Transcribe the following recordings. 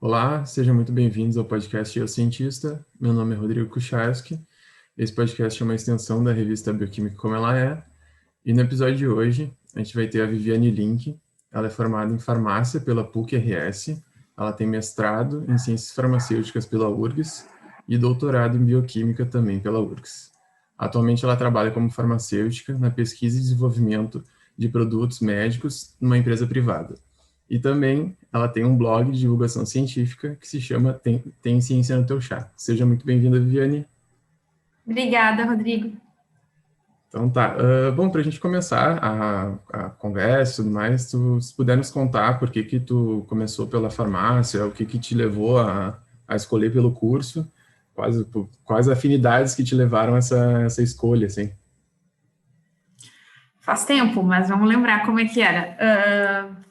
Olá, sejam muito bem-vindos ao podcast Eu Cientista. Meu nome é Rodrigo Kucharski. Esse podcast é uma extensão da revista Bioquímica Como Ela É. E no episódio de hoje, a gente vai ter a Viviane Link. Ela é formada em farmácia pela PUC-RS. Ela tem mestrado em ciências farmacêuticas pela URGS e doutorado em bioquímica também pela URGS. Atualmente, ela trabalha como farmacêutica na pesquisa e desenvolvimento de produtos médicos numa empresa privada. E também ela tem um blog de divulgação científica que se chama Tem Ciência no Teu Chá. Seja muito bem-vinda, Viviane. Obrigada, Rodrigo. Então tá, bom, para a gente começar a conversa e tudo mais, se puder nos contar por que tu começou pela farmácia, o que te levou a escolher pelo curso, quais afinidades que te levaram a essa escolha, assim. Faz tempo, mas vamos lembrar como é que era.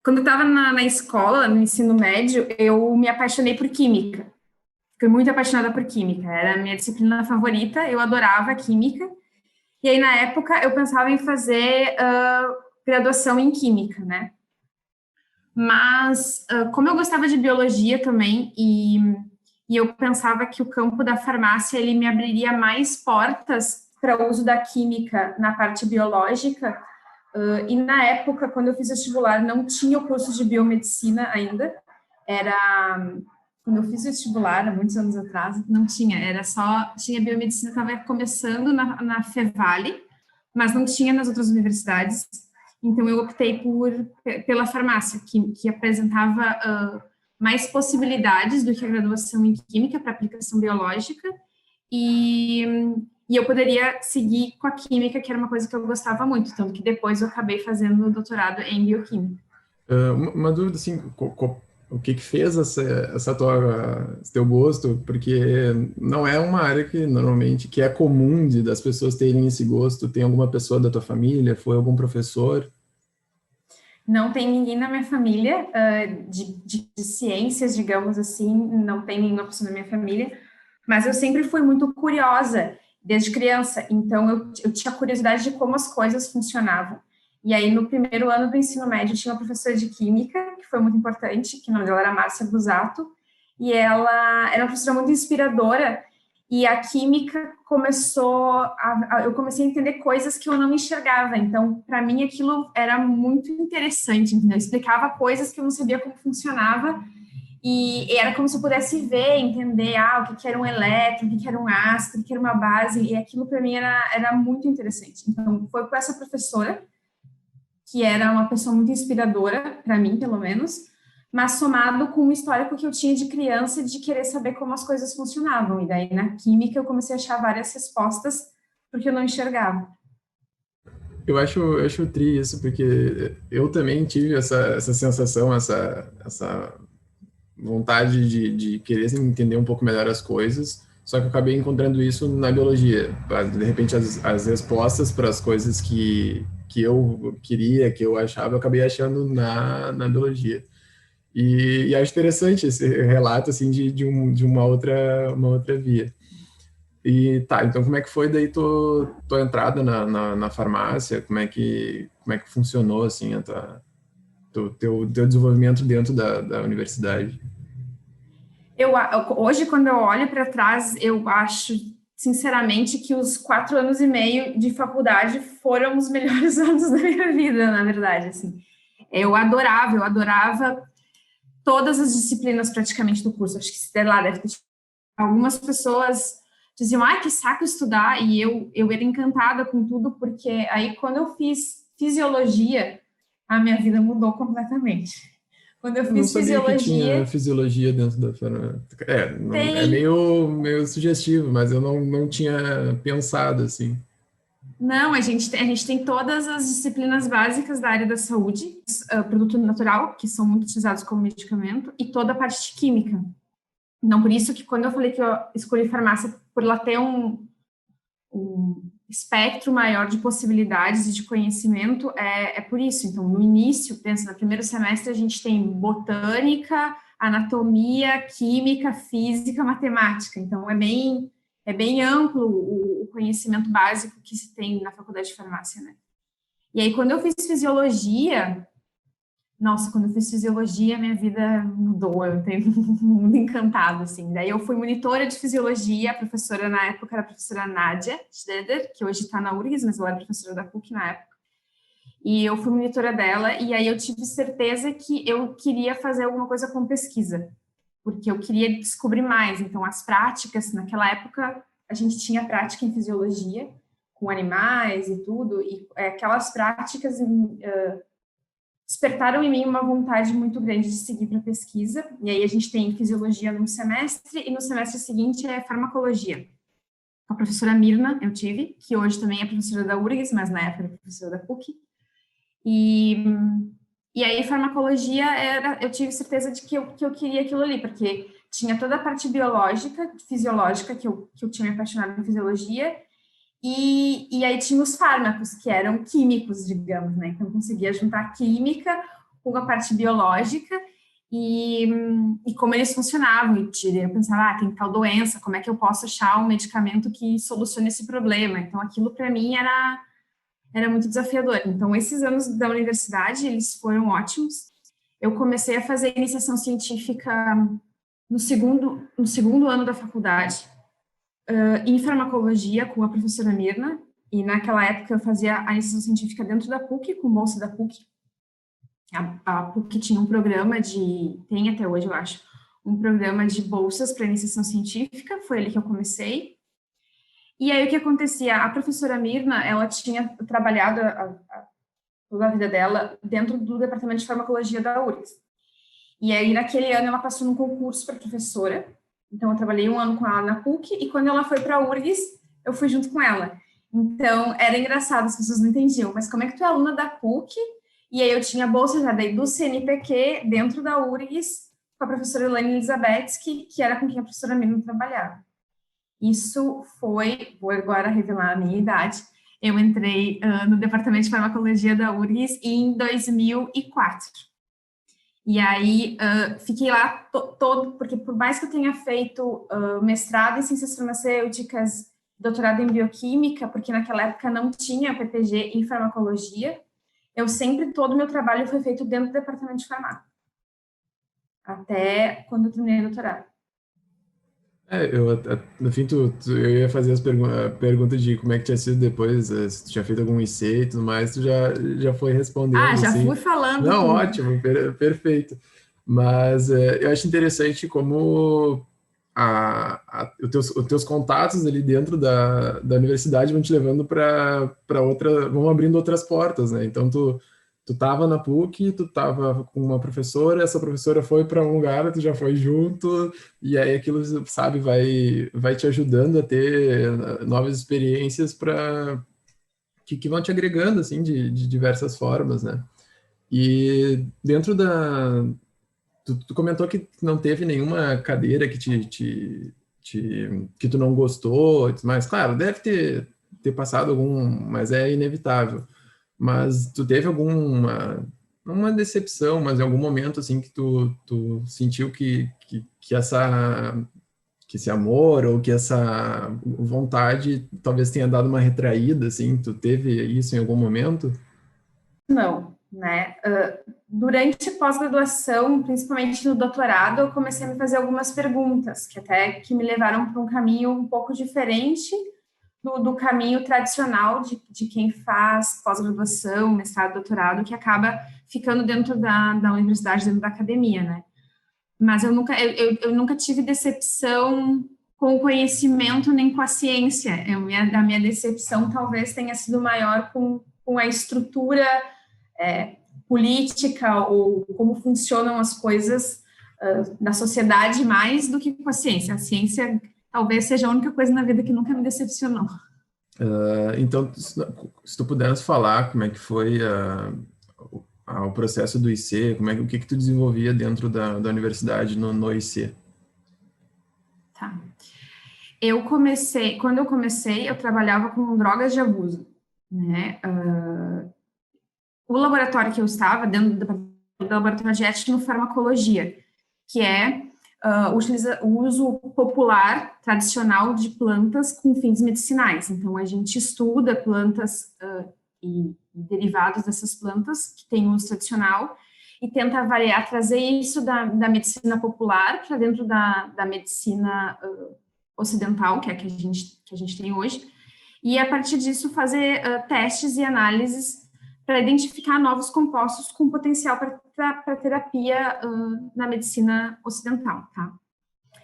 Quando eu estava na escola, no ensino médio, eu me apaixonei por química. Fiquei muito apaixonada por química. Era a minha disciplina favorita, eu adorava química. E aí, na época, eu pensava em fazer graduação em química, né? Mas, como eu gostava de biologia também, e eu pensava que o campo da farmácia, ele me abriria mais portas para o uso da química na parte biológica. E na época, quando eu fiz vestibular, não tinha o curso de biomedicina ainda. Quando eu fiz vestibular, há muitos anos atrás, não tinha, tinha biomedicina, estava começando na Fevale, mas não tinha nas outras universidades. Então, eu optei pela farmácia, que apresentava mais possibilidades do que a graduação em química para aplicação biológica, e, e eu poderia seguir com a química, que era uma coisa que eu gostava muito, tanto que depois eu acabei fazendo doutorado em bioquímica. Uma dúvida, assim, o que fez esse teu gosto? Porque não é uma área que normalmente, que é comum das pessoas terem esse gosto. Tem alguma pessoa da tua família? Foi algum professor? Não tem ninguém na minha família de ciências, digamos assim, não tem nenhuma pessoa na minha família, mas eu sempre fui muito curiosa desde criança, então eu tinha curiosidade de como as coisas funcionavam. E aí, no primeiro ano do ensino médio, tinha uma professora de química, que foi muito importante, que o nome dela era Márcia Busato, e ela era uma professora muito inspiradora, e a química eu comecei a entender coisas que eu não enxergava. Então, para mim, aquilo era muito interessante, entendeu? Eu explicava coisas que eu não sabia como funcionava, e era como se eu pudesse ver, entender o que era um elétron, o que era um ácido, o que era uma base, e aquilo para mim era muito interessante. Então, foi com essa professora, que era uma pessoa muito inspiradora, para mim, pelo menos, mas somado com o histórico que eu tinha de criança de querer saber como as coisas funcionavam. E daí, na química, eu comecei a achar várias respostas, porque eu não enxergava. Eu acho tri isso, porque eu também tive essa sensação, essa vontade de querer entender um pouco melhor as coisas, só que eu acabei encontrando isso na biologia. De repente, as respostas para as coisas que eu queria, que eu achava, eu acabei achando na biologia. E acho interessante esse relato, assim, de uma outra via. E tá, então como é que foi daí tua entrada na farmácia? Como é que funcionou, assim, teu desenvolvimento dentro da universidade? Hoje, quando eu olho para trás, eu acho, sinceramente, que os 4 anos e meio de faculdade foram os melhores anos da minha vida, na verdade, assim. Eu adorava todas as disciplinas praticamente do curso. Acho que, sei lá, deve ter algumas pessoas diziam, que saco estudar, e eu era encantada com tudo, porque aí quando eu fiz fisiologia, a minha vida mudou completamente. Quando eu Eu não fiz sabia que tinha fisiologia, fisiologia dentro da farmácia. É tem. meio sugestivo, mas eu não tinha pensado, assim. Não, a gente tem todas as disciplinas básicas da área da saúde, produto natural, que são muito utilizados como medicamento, e toda a parte de química. Não, por isso que quando eu falei que eu escolhi farmácia, por ela ter um espectro maior de possibilidades e de conhecimento, é por isso. Então, no início, pensa, no primeiro semestre a gente tem botânica, anatomia, química, física, matemática. Então, é bem amplo o conhecimento básico que se tem na faculdade de farmácia, né? E aí, quando eu fiz fisiologia, nossa, quando eu fiz fisiologia, minha vida mudou, eu tenho um mundo encantado, assim. Daí eu fui monitora de fisiologia, a professora na época era a professora Nádia Schreder, que hoje está na URGS, mas ela era professora da PUC na época. E eu fui monitora dela, e aí eu tive certeza que eu queria fazer alguma coisa com pesquisa, porque eu queria descobrir mais. Então, as práticas, naquela época, a gente tinha prática em fisiologia, com animais e tudo, e aquelas práticas despertaram em mim uma vontade muito grande de seguir para pesquisa, e aí a gente tem fisiologia num semestre, e no semestre seguinte é farmacologia. A professora Mirna, eu tive, que hoje também é professora da URGS, mas na época era professora da PUC, e aí farmacologia, eu tive certeza de que eu queria aquilo ali, porque tinha toda a parte biológica, fisiológica, que eu tinha me apaixonado em fisiologia, e aí tinha os fármacos, que eram químicos, digamos, né? Então, eu conseguia juntar química com a parte biológica e como eles funcionavam. E eu pensava, tem tal doença, como é que eu posso achar um medicamento que solucione esse problema? Então, aquilo para mim era muito desafiador. Então, esses anos da universidade, eles foram ótimos. Eu comecei a fazer iniciação científica no segundo ano da faculdade, em farmacologia com a professora Mirna, e naquela época eu fazia a iniciação científica dentro da PUC, com bolsa da PUC. A PUC tinha um programa tem até hoje, eu acho, um programa de bolsas para iniciação científica, foi ali que eu comecei. E aí o que acontecia? A professora Mirna, ela tinha trabalhado toda a vida dela dentro do departamento de farmacologia da URGS. E aí naquele ano ela passou num concurso para professora. Então, eu trabalhei um ano com ela na PUC, e quando ela foi para a URGS, eu fui junto com ela. Então, era engraçado, as pessoas não entendiam, mas como é que tu é aluna da PUC? E aí eu tinha a bolsa já daí do CNPq, dentro da URGS, com a professora Elaine Elizabeth, que era com quem a professora Mirna trabalhava. Isso foi, vou agora revelar a minha idade, eu entrei no departamento de farmacologia da URGS em 2004. E aí, fiquei lá todo, porque por mais que eu tenha feito mestrado em ciências farmacêuticas, doutorado em bioquímica, porque naquela época não tinha PPG em farmacologia, todo o meu trabalho foi feito dentro do departamento de farmácia, até quando eu terminei o doutorado. No fim, eu ia fazer a pergunta de como é que tinha sido depois, se tu tinha feito algum IC e tudo mais, tu já foi respondendo, Já assim. fui falando Não, tudo. ótimo, perfeito. Mas eu acho interessante como os teus contatos ali dentro da universidade vão te levando vão abrindo outras portas, né? Então, tu tava na PUC, tu tava com uma professora, essa professora foi para um lugar, tu já foi junto, e aí aquilo, sabe, vai te ajudando a ter novas experiências que vão te agregando, assim, de diversas formas, né? E dentro tu comentou que não teve nenhuma cadeira que que tu não gostou, mas claro, deve ter passado mas é inevitável. Mas tu teve uma decepção, mas em algum momento assim que tu sentiu que esse amor ou que essa vontade talvez tenha dado uma retraída, assim, tu teve isso em algum momento? Não, né? Durante a pós-graduação, principalmente no doutorado, eu comecei a me fazer algumas perguntas, que me levaram para um caminho um pouco diferente do caminho tradicional de quem faz pós-graduação, mestrado, doutorado, que acaba ficando dentro da universidade, dentro da academia, né? Mas eu nunca tive decepção com o conhecimento nem com a ciência. A minha decepção talvez tenha sido maior com a estrutura política ou como funcionam as coisas da sociedade mais do que com a ciência. A ciência talvez seja a única coisa na vida que nunca me decepcionou. Então, se tu pudesse falar como é que foi o processo do IC, o que tu desenvolvia dentro da universidade no IC? Tá. Quando eu comecei, eu trabalhava com drogas de abuso, né? O laboratório que eu estava, dentro do laboratório de etnofarmacologia, que é o uso popular, tradicional de plantas com fins medicinais. Então, a gente estuda plantas e derivados dessas plantas que têm uso tradicional e tenta avaliar, trazer isso da medicina popular para dentro da medicina ocidental, que é a que a gente tem hoje, e a partir disso fazer testes e análises para identificar novos compostos com potencial para terapia na medicina ocidental, tá?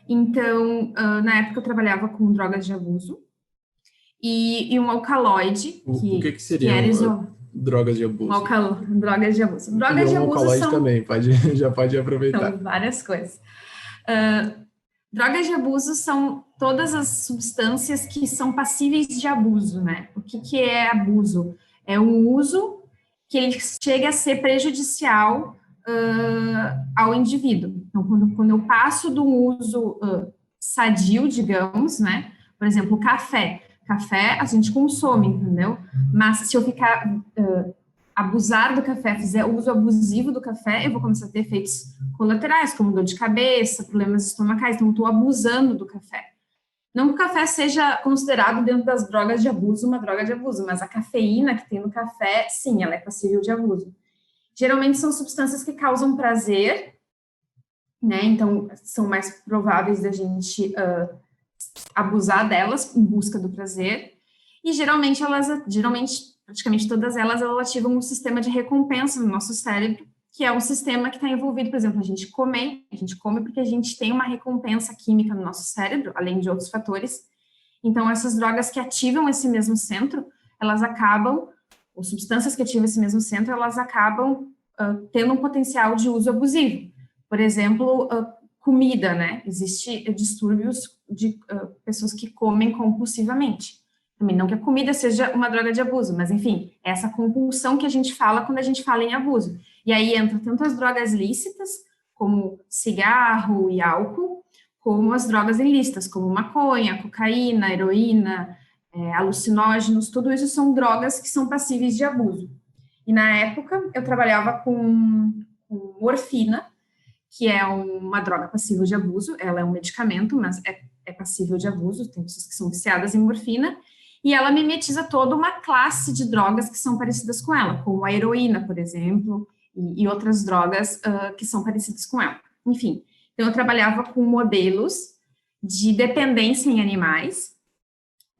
Então, na época eu trabalhava com drogas de abuso e um alcaloide. O que seriam drogas de abuso? Drogas de abuso. Drogas de abuso alcaloide são... também, já pode aproveitar. São várias coisas. Drogas de abuso são todas as substâncias que são passíveis de abuso, né? O que é abuso? É um uso que ele chega a ser prejudicial ao indivíduo. Então, quando eu passo do uso sadio, digamos, né? Por exemplo, o café. Café a gente consome, entendeu? Mas se eu ficar abusar do café, fizer uso abusivo do café, eu vou começar a ter efeitos colaterais, como dor de cabeça, problemas estomacais. Então, eu estou abusando do café. Não que o café seja considerado dentro das drogas de abuso uma droga de abuso, mas a cafeína que tem no café, sim, ela é passível de abuso. Geralmente são substâncias que causam prazer, né? Então, são mais prováveis da gente abusar delas em busca do prazer. E geralmente, praticamente todas elas ativam um sistema de recompensa no nosso cérebro, que é um sistema que está envolvido, por exemplo, a gente come porque a gente tem uma recompensa química no nosso cérebro, além de outros fatores. Então, essas drogas que ativam esse mesmo centro, elas acabam, ou substâncias que ativam esse mesmo centro, elas acabam tendo um potencial de uso abusivo. Por exemplo, comida, né? Existem distúrbios de pessoas que comem compulsivamente. Também não que a comida seja uma droga de abuso, mas, enfim, é essa compulsão que a gente fala quando a gente fala em abuso. E aí entra tanto as drogas lícitas, como cigarro e álcool, como as drogas ilícitas, como maconha, cocaína, heroína, alucinógenos, tudo isso são drogas que são passíveis de abuso. E na época eu trabalhava com morfina, que é uma droga passível de abuso, ela é um medicamento, mas é passível de abuso, tem pessoas que são viciadas em morfina, e ela mimetiza toda uma classe de drogas que são parecidas com ela, como a heroína, por exemplo, e outras drogas que são parecidas com ela. Enfim, então eu trabalhava com modelos de dependência em animais,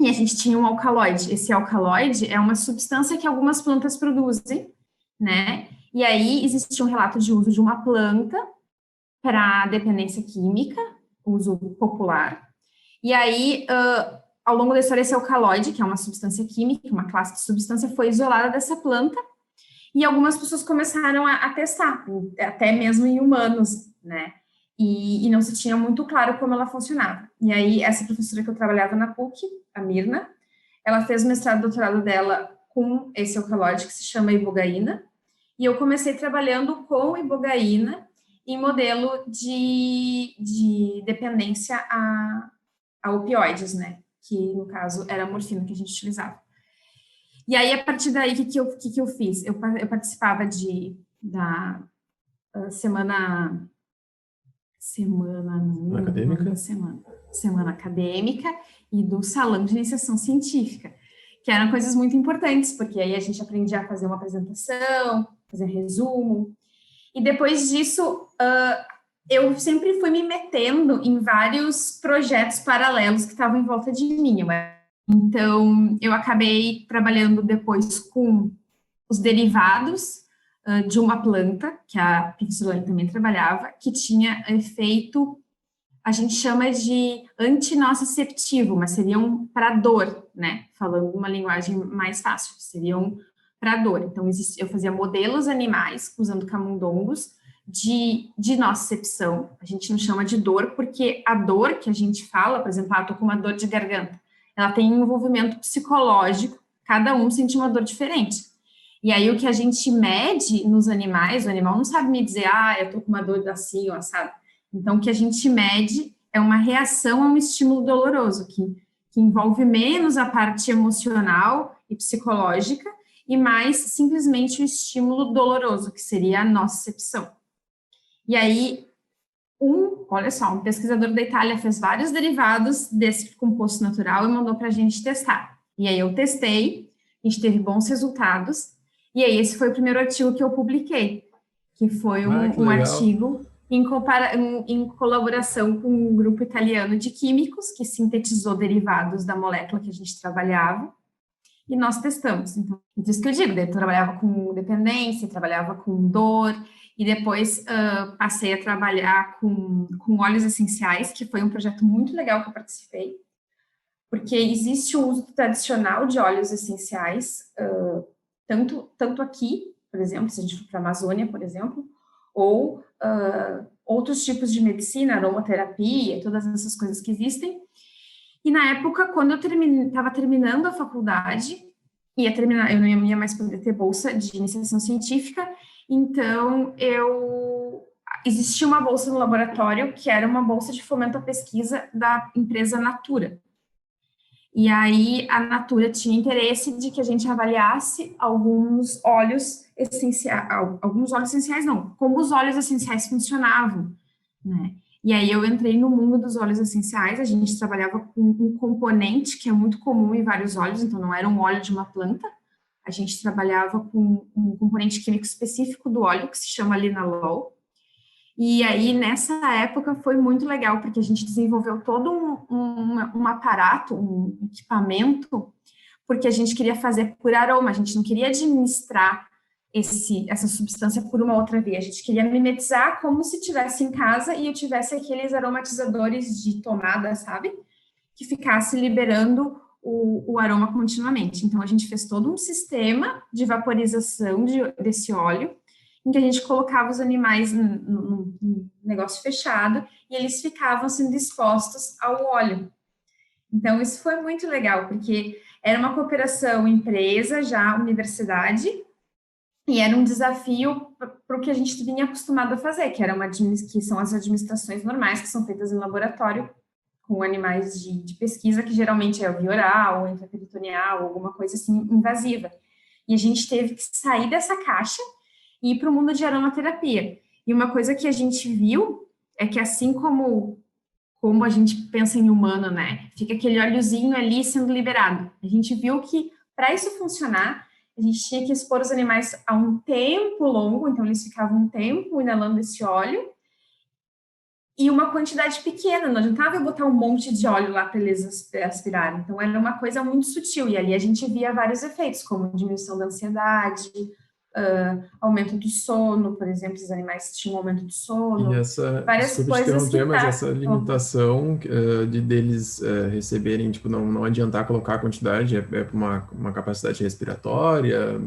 e a gente tinha um alcaloide. Esse alcaloide é uma substância que algumas plantas produzem, né? E aí existia um relato de uso de uma planta para dependência química, uso popular. E aí, ao longo da história, esse alcaloide, que é uma substância química, uma classe de substância, foi isolada dessa planta, e algumas pessoas começaram a testar, até mesmo em humanos, né? E não se tinha muito claro como ela funcionava. E aí, essa professora que eu trabalhava na PUC, a Mirna, ela fez o mestrado e doutorado dela com esse alcaloide, que se chama ibogaína, e eu comecei trabalhando com ibogaína em modelo de dependência a opioides, né? Que, no caso, era a morfina que a gente utilizava. E aí, a partir daí, o que eu fiz? Eu participava da semana acadêmica? Semana acadêmica e do salão de iniciação científica, que eram coisas muito importantes, porque aí a gente aprendia a fazer uma apresentação, fazer resumo, e depois disso, eu sempre fui me metendo em vários projetos paralelos que estavam em volta de mim. Então, eu acabei trabalhando depois com os derivados de uma planta, que a professora também trabalhava, que tinha efeito, a gente chama de antinociceptivo, mas seriam para dor, né? Falando uma linguagem mais fácil, seriam para dor. Então, eu fazia modelos animais usando camundongos de nocicepção. A gente não chama de dor, porque a dor que a gente fala, por exemplo, eu tô com uma dor de garganta, ela tem um envolvimento psicológico, cada um sente uma dor diferente. E aí, o que a gente mede nos animais, o animal não sabe me dizer, eu tô com uma dor assim, ou assado. Então, o que a gente mede é uma reação a um estímulo doloroso, que envolve menos a parte emocional e psicológica, e mais simplesmente o estímulo doloroso, que seria a nocicepção. E aí, olha só, um pesquisador da Itália fez vários derivados desse composto natural e mandou para a gente testar. E aí eu testei, a gente teve bons resultados, e aí esse foi o primeiro artigo que eu publiquei, que foi Que um legal. artigo em colaboração com um grupo italiano de químicos que sintetizou derivados da molécula que a gente trabalhava e nós testamos. Então, isso que eu digo, eu trabalhava com dependência, trabalhava com dor, e depois passei a trabalhar com óleos essenciais, que foi um projeto muito legal que eu participei, porque existe o uso tradicional de óleos essenciais, tanto aqui, por exemplo, se a gente for para a Amazônia, por exemplo, ou outros tipos de medicina, aromaterapia, todas essas coisas que existem. E na época, quando eu estava terminando a faculdade, eu não ia mais poder ter bolsa de iniciação científica, então existia uma bolsa no laboratório, que era uma bolsa de fomento à pesquisa da empresa Natura. E aí a Natura tinha interesse de que a gente avaliasse alguns óleos essenciais não, como os óleos essenciais funcionavam, né? E aí eu entrei no mundo dos óleos essenciais, a gente trabalhava com um componente que é muito comum em vários óleos, então não era um óleo de uma planta, a gente trabalhava com um componente químico específico do óleo, que se chama linalol. E aí, nessa época, foi muito legal, porque a gente desenvolveu todo um aparato, um equipamento, porque a gente queria fazer por aroma, a gente não queria administrar essa substância por uma outra via, a gente queria mimetizar como se tivesse em casa e eu tivesse aqueles aromatizadores de tomada, sabe? Que ficasse liberando o aroma continuamente. Então, a gente fez todo um sistema de vaporização desse óleo, em que a gente colocava os animais num negócio fechado e eles ficavam sendo expostos ao óleo. Então, isso foi muito legal, porque era uma cooperação empresa, já universidade, e era um desafio para o que a gente vinha acostumado a fazer, que são as administrações normais, que são feitas em laboratório, com animais de pesquisa, que geralmente é via oral, intraperitoneal, alguma coisa assim invasiva. E a gente teve que sair dessa caixa e ir para o mundo de aromaterapia. E uma coisa que a gente viu é que assim como a gente pensa em humano, né? Fica aquele óleozinho ali sendo liberado. A gente viu que para isso funcionar, a gente tinha que expor os animais a um tempo longo, então eles ficavam um tempo inalando esse óleo, e uma quantidade pequena, não adiantava eu botar um monte de óleo lá para eles aspirarem. Então era uma coisa muito sutil, e ali a gente via vários efeitos, como diminuição da ansiedade, aumento do sono, por exemplo, os animais tinham aumento do E sono, essa, várias desculpa te coisas que interromper, mas essa tratam. limitação de deles receberem, tipo, não adiantar colocar a quantidade, é por uma capacidade respiratória?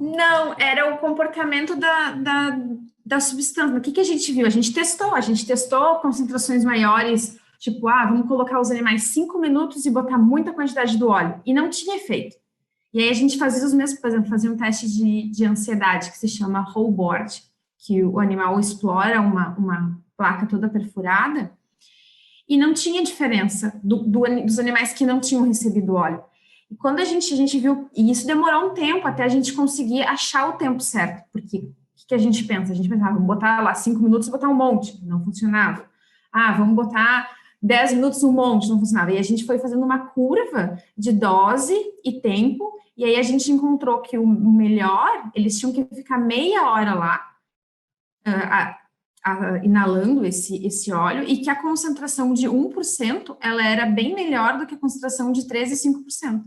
Não, era o comportamento da substância. O que a gente viu? A gente testou concentrações maiores, tipo, vamos colocar os animais 5 minutos e botar muita quantidade do óleo, e não tinha efeito. E aí a gente fazia os mesmos, por exemplo, fazia um teste de ansiedade, que se chama whole board, que o animal explora uma placa toda perfurada, e não tinha diferença dos animais que não tinham recebido óleo. E quando a gente viu, e isso demorou um tempo até a gente conseguir achar o tempo certo, porque o que a gente pensa? A gente pensava, vamos botar lá 5 minutos e botar um monte, não funcionava. Vamos botar 10 minutos um monte, não funcionava. E a gente foi fazendo uma curva de dose e tempo, e aí a gente encontrou que o melhor, eles tinham que ficar meia hora lá, inalando esse óleo, e que a concentração de 1% ela era bem melhor do que a concentração de 3 e 5%.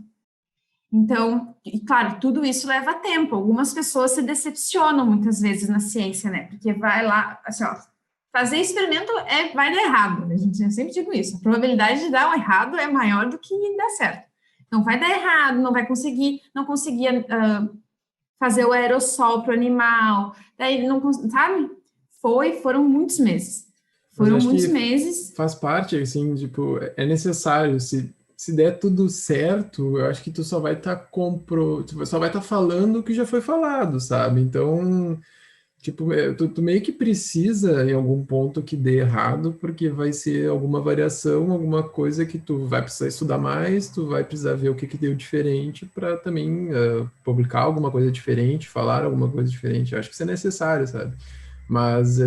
Então, e claro, tudo isso leva tempo. Algumas pessoas se decepcionam muitas vezes na ciência, né? Porque vai lá, assim, ó, fazer experimento vai dar errado. A gente sempre digo isso. A probabilidade de dar errado é maior do que dar certo. Então, vai dar errado, não conseguia fazer o aerossol para o animal, daí não, sabe? Foram muitos meses. Mas eu Foram acho muitos que meses. faz parte, assim, tipo, é necessário. Se der tudo certo, eu acho que tu só vai estar tu só vai estar falando o que já foi falado, sabe? Então, tipo, tu meio que precisa em algum ponto que dê errado, porque vai ser alguma variação, alguma coisa que tu vai precisar estudar mais, tu vai precisar ver o que deu diferente para também publicar alguma coisa diferente, falar alguma coisa diferente. Eu acho que isso é necessário, sabe? Mas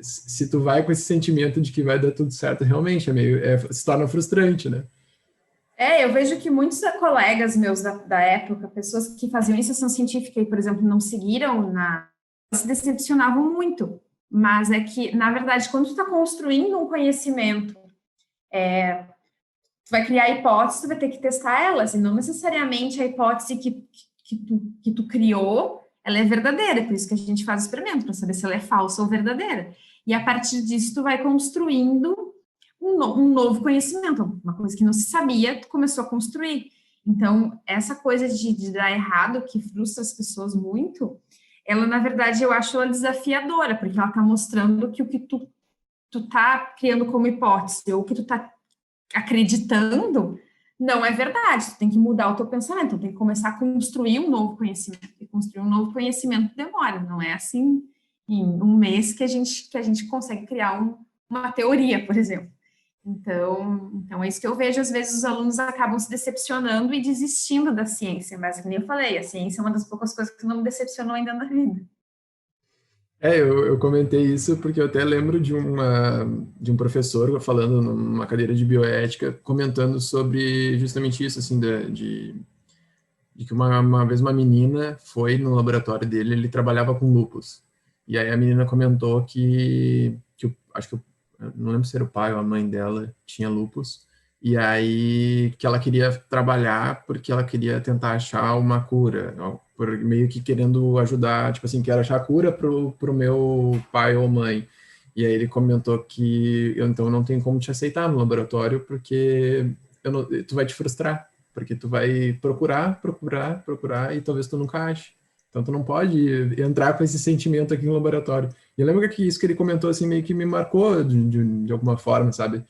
se tu vai com esse sentimento de que vai dar tudo certo, realmente se torna frustrante, né? Eu vejo que muitos colegas meus da época, pessoas que faziam iniciação científica e, por exemplo, não seguiram se decepcionavam muito. Mas é que, na verdade, quando tu está construindo um conhecimento, tu vai criar hipóteses, tu vai ter que testar elas, e não necessariamente a hipótese que tu criou, ela é verdadeira, por isso que a gente faz experimento, para saber se ela é falsa ou verdadeira. E a partir disso, tu vai construindo um novo conhecimento, uma coisa que não se sabia, tu começou a construir. Então, essa coisa de dar errado, que frustra as pessoas muito, ela, na verdade, eu acho ela desafiadora, porque ela está mostrando que o que tu tá criando como hipótese, ou o que tu tá acreditando, não é verdade. Tu tem que mudar o teu pensamento, então tem que começar a construir um novo conhecimento. E construir um novo conhecimento demora, não é assim em um mês que a gente consegue criar uma teoria, por exemplo. Então, é isso que eu vejo, às vezes os alunos acabam se decepcionando e desistindo da ciência, mas como eu falei, a ciência é uma das poucas coisas que não me decepcionou ainda na vida. Eu comentei isso porque eu até lembro de um professor falando numa cadeira de bioética, comentando sobre justamente isso, assim, de que uma vez uma menina foi no laboratório dele, ele trabalhava com lupus. E aí a menina comentou acho que, eu não lembro se era o pai ou a mãe dela, tinha lupus. E aí que ela queria trabalhar porque ela queria tentar achar uma cura, meio que querendo ajudar, tipo assim, quero achar a cura pro meu pai ou mãe. E aí ele comentou que então não tem como te aceitar no laboratório porque tu vai te frustrar porque tu vai procurar e talvez tu nunca ache. Então tu não pode entrar com esse sentimento aqui no laboratório. E eu lembro que isso que ele comentou assim meio que me marcou de alguma forma, sabe?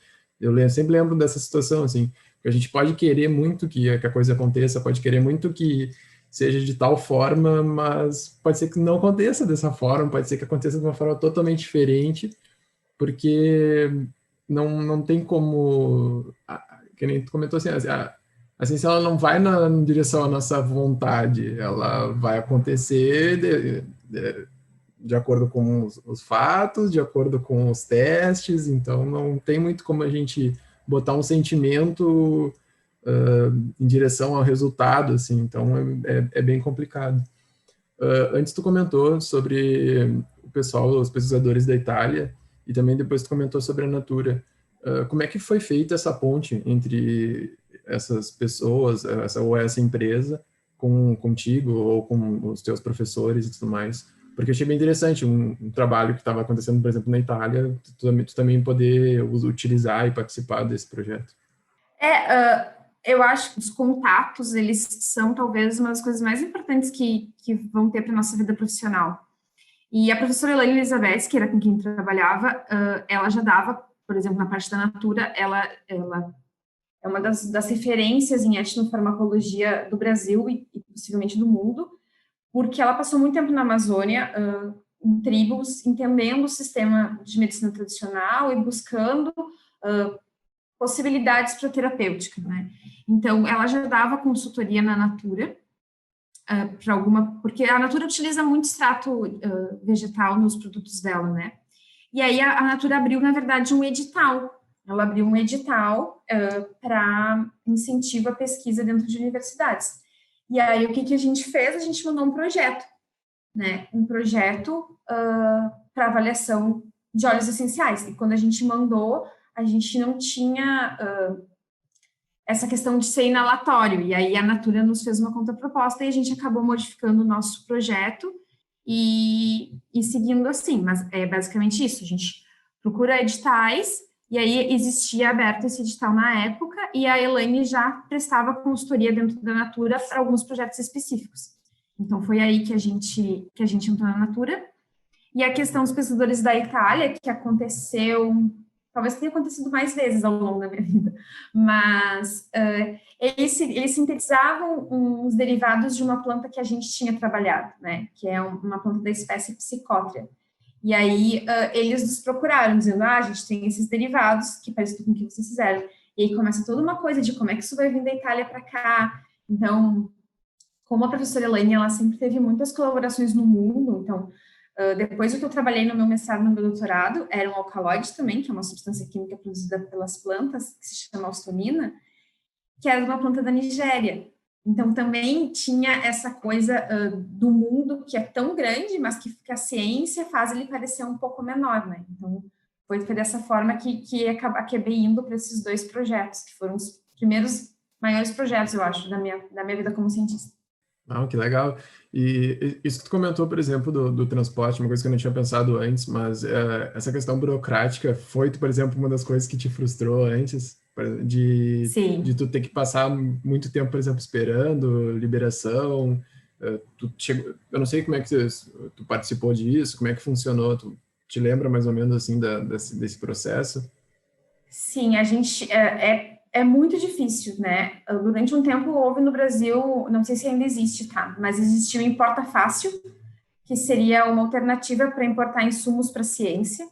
Sempre lembro dessa situação assim, que a gente pode querer muito que a coisa aconteça, pode querer muito que seja de tal forma, mas pode ser que não aconteça dessa forma, pode ser que aconteça de uma forma totalmente diferente, porque não tem como, que nem tu comentou assim, a ciência ela não vai na direção à nossa vontade, ela vai acontecer de acordo com os fatos, de acordo com os testes, então não tem muito como a gente botar um sentimento em direção ao resultado, assim, então é bem complicado. Antes tu comentou sobre o pessoal, os pesquisadores da Itália, e também depois tu comentou sobre a Natura. Como é que foi feita essa ponte entre essas pessoas, ou essa empresa, contigo ou com os teus professores e tudo mais? Porque eu achei bem interessante um trabalho que estava acontecendo, por exemplo, na Itália, tu também poder utilizar e participar desse projeto. Eu acho que os contatos, eles são talvez uma das coisas mais importantes que vão ter para a nossa vida profissional. E a professora Elaine Elizabeth, que era com quem trabalhava, ela já dava, por exemplo, na parte da Natura, ela é uma das referências em etnofarmacologia do Brasil e possivelmente do mundo, porque ela passou muito tempo na Amazônia, em tribos, entendendo o sistema de medicina tradicional e buscando possibilidades para terapêutica, né? Então, ela já dava consultoria na Natura, porque a Natura utiliza muito extrato vegetal nos produtos dela, né? E aí a Natura abriu, na verdade, um edital. Ela abriu um edital para incentivo à pesquisa dentro de universidades. E aí o que a gente fez? A gente mandou um projeto, né? Um projeto para avaliação de óleos essenciais. E quando a gente mandou, a gente não tinha essa questão de ser inalatório. E aí a Natura nos fez uma contraproposta e a gente acabou modificando o nosso projeto e seguindo assim. Mas é basicamente isso. A gente procura editais e aí existia aberto esse edital na época e a Elaine já prestava consultoria dentro da Natura para alguns projetos específicos. Então foi aí que a gente entrou na Natura. E a questão dos pesquisadores da Itália, que aconteceu, talvez tenha acontecido mais vezes ao longo da minha vida, mas eles sintetizavam os derivados de uma planta que a gente tinha trabalhado, né, que é uma planta da espécie Psychotria. E aí eles nos procuraram, dizendo, a gente tem esses derivados que parecem com o que vocês fizeram. E aí começa toda uma coisa de como é que isso vai vir da Itália para cá. Então, como a professora Elaine, ela sempre teve muitas colaborações no mundo, então, depois do que eu trabalhei no meu mestrado e no meu doutorado, era um alcaloide também, que é uma substância química produzida pelas plantas, que se chama ostonina, que era de uma planta da Nigéria. Então, também tinha essa coisa do mundo que é tão grande, mas que a ciência faz ele parecer um pouco menor, né? Então, foi dessa forma que acabei indo para esses 2 projetos, que foram os primeiros maiores projetos, eu acho, da minha vida como cientista. Ah, que legal. E isso que tu comentou, por exemplo, do transporte, uma coisa que eu não tinha pensado antes, mas essa questão burocrática foi, por exemplo, uma das coisas que te frustrou antes, de Sim. tu ter que passar muito tempo, por exemplo, esperando liberação. Eu não sei como é que tu participou disso, como é que funcionou, tu te lembra mais ou menos assim desse processo? Sim, a gente é muito difícil, né? Durante um tempo houve no Brasil, não sei se ainda existe, tá? Mas existiu o Importa Fácil, que seria uma alternativa para importar insumos para a ciência,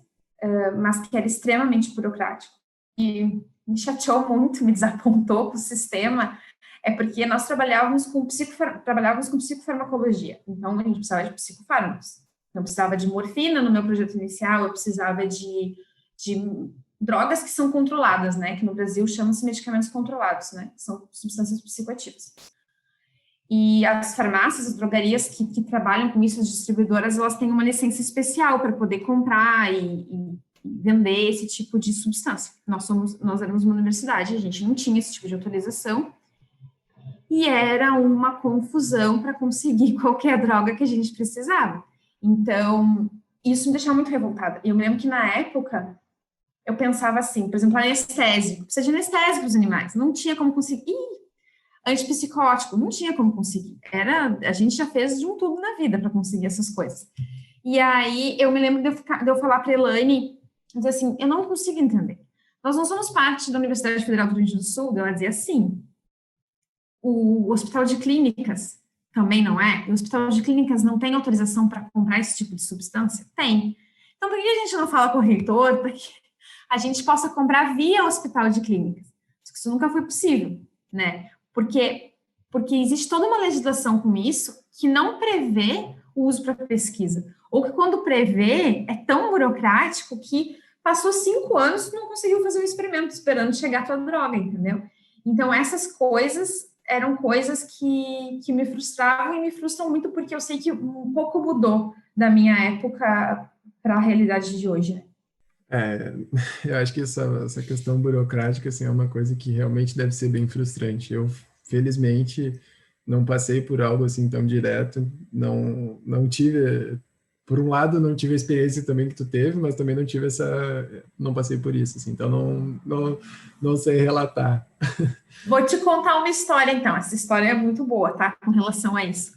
mas que era extremamente burocrático. E me chateou muito, me desapontou com o sistema, é porque nós trabalhávamos com psicofarmacologia, então a gente precisava de psicofármacos. Eu precisava de morfina no meu projeto inicial, eu precisava de drogas que são controladas, né? Que no Brasil chamam-se medicamentos controlados, né? Que são substâncias psicoativas. E as farmácias, as drogarias que trabalham com isso, as distribuidoras, elas têm uma licença especial para poder comprar e vender esse tipo de substância. Nós éramos uma universidade, a gente não tinha esse tipo de autorização e era uma confusão para conseguir qualquer droga que a gente precisava. Então, isso me deixava muito revoltada. Eu me lembro que na época eu pensava assim, por exemplo, anestésico, precisa de anestésico para os animais, não tinha como conseguir. Antipsicótico, não tinha como conseguir. A gente já fez de um tudo na vida para conseguir essas coisas. E aí eu me lembro de eu falar para a Elaine, dizer assim, eu não consigo entender. Nós não somos parte da Universidade Federal do Rio Grande do Sul, ela dizia assim, o Hospital de Clínicas também não é, o Hospital de Clínicas não tem autorização para comprar esse tipo de substância? Tem. Então, por que a gente não fala com o reitor para que a gente possa comprar via Hospital de Clínicas? Isso nunca foi possível, né? Porque existe toda uma legislação com isso que não prevê o uso para pesquisa. Ou que quando prevê, é tão burocrático que passou 5 anos e não conseguiu fazer um experimento esperando chegar a tua droga, entendeu? Então, essas coisas eram coisas que me frustravam e me frustram muito porque eu sei que um pouco mudou da minha época para a realidade de hoje. É, eu acho que essa questão burocrática assim, é uma coisa que realmente deve ser bem frustrante. Eu, felizmente, não passei por algo assim tão direto, não tive, por um lado, não tive a experiência também que tu teve, mas também não passei por isso, assim, então não sei relatar. Vou te contar uma história, então. Essa história é muito boa, tá? Com relação a isso.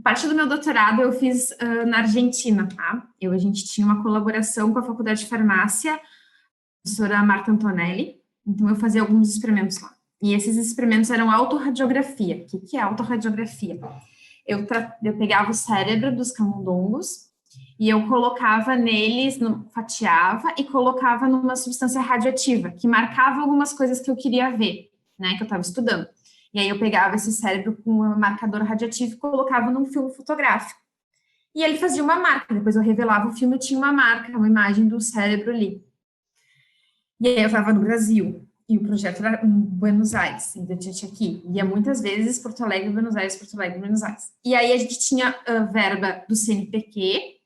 Parte do meu doutorado eu fiz na Argentina, tá? A gente tinha uma colaboração com a Faculdade de Farmácia, a professora Marta Antonelli, então eu fazia alguns experimentos lá. E esses experimentos eram autorradiografia. O que é autorradiografia? Eu pegava o cérebro dos camundongos e eu colocava neles, fatiava e colocava numa substância radioativa, que marcava algumas coisas que eu queria ver, né, que eu estava estudando. E aí eu pegava esse cérebro com um marcador radioativo e colocava num filme fotográfico. E ele fazia uma marca, depois eu revelava o filme e tinha uma marca, uma imagem do cérebro ali. E aí eu estava no Brasil, e o projeto era em Buenos Aires, ainda tinha aqui. Ia muitas vezes Porto Alegre, Buenos Aires, Porto Alegre, Buenos Aires. E aí a gente tinha verba do CNPq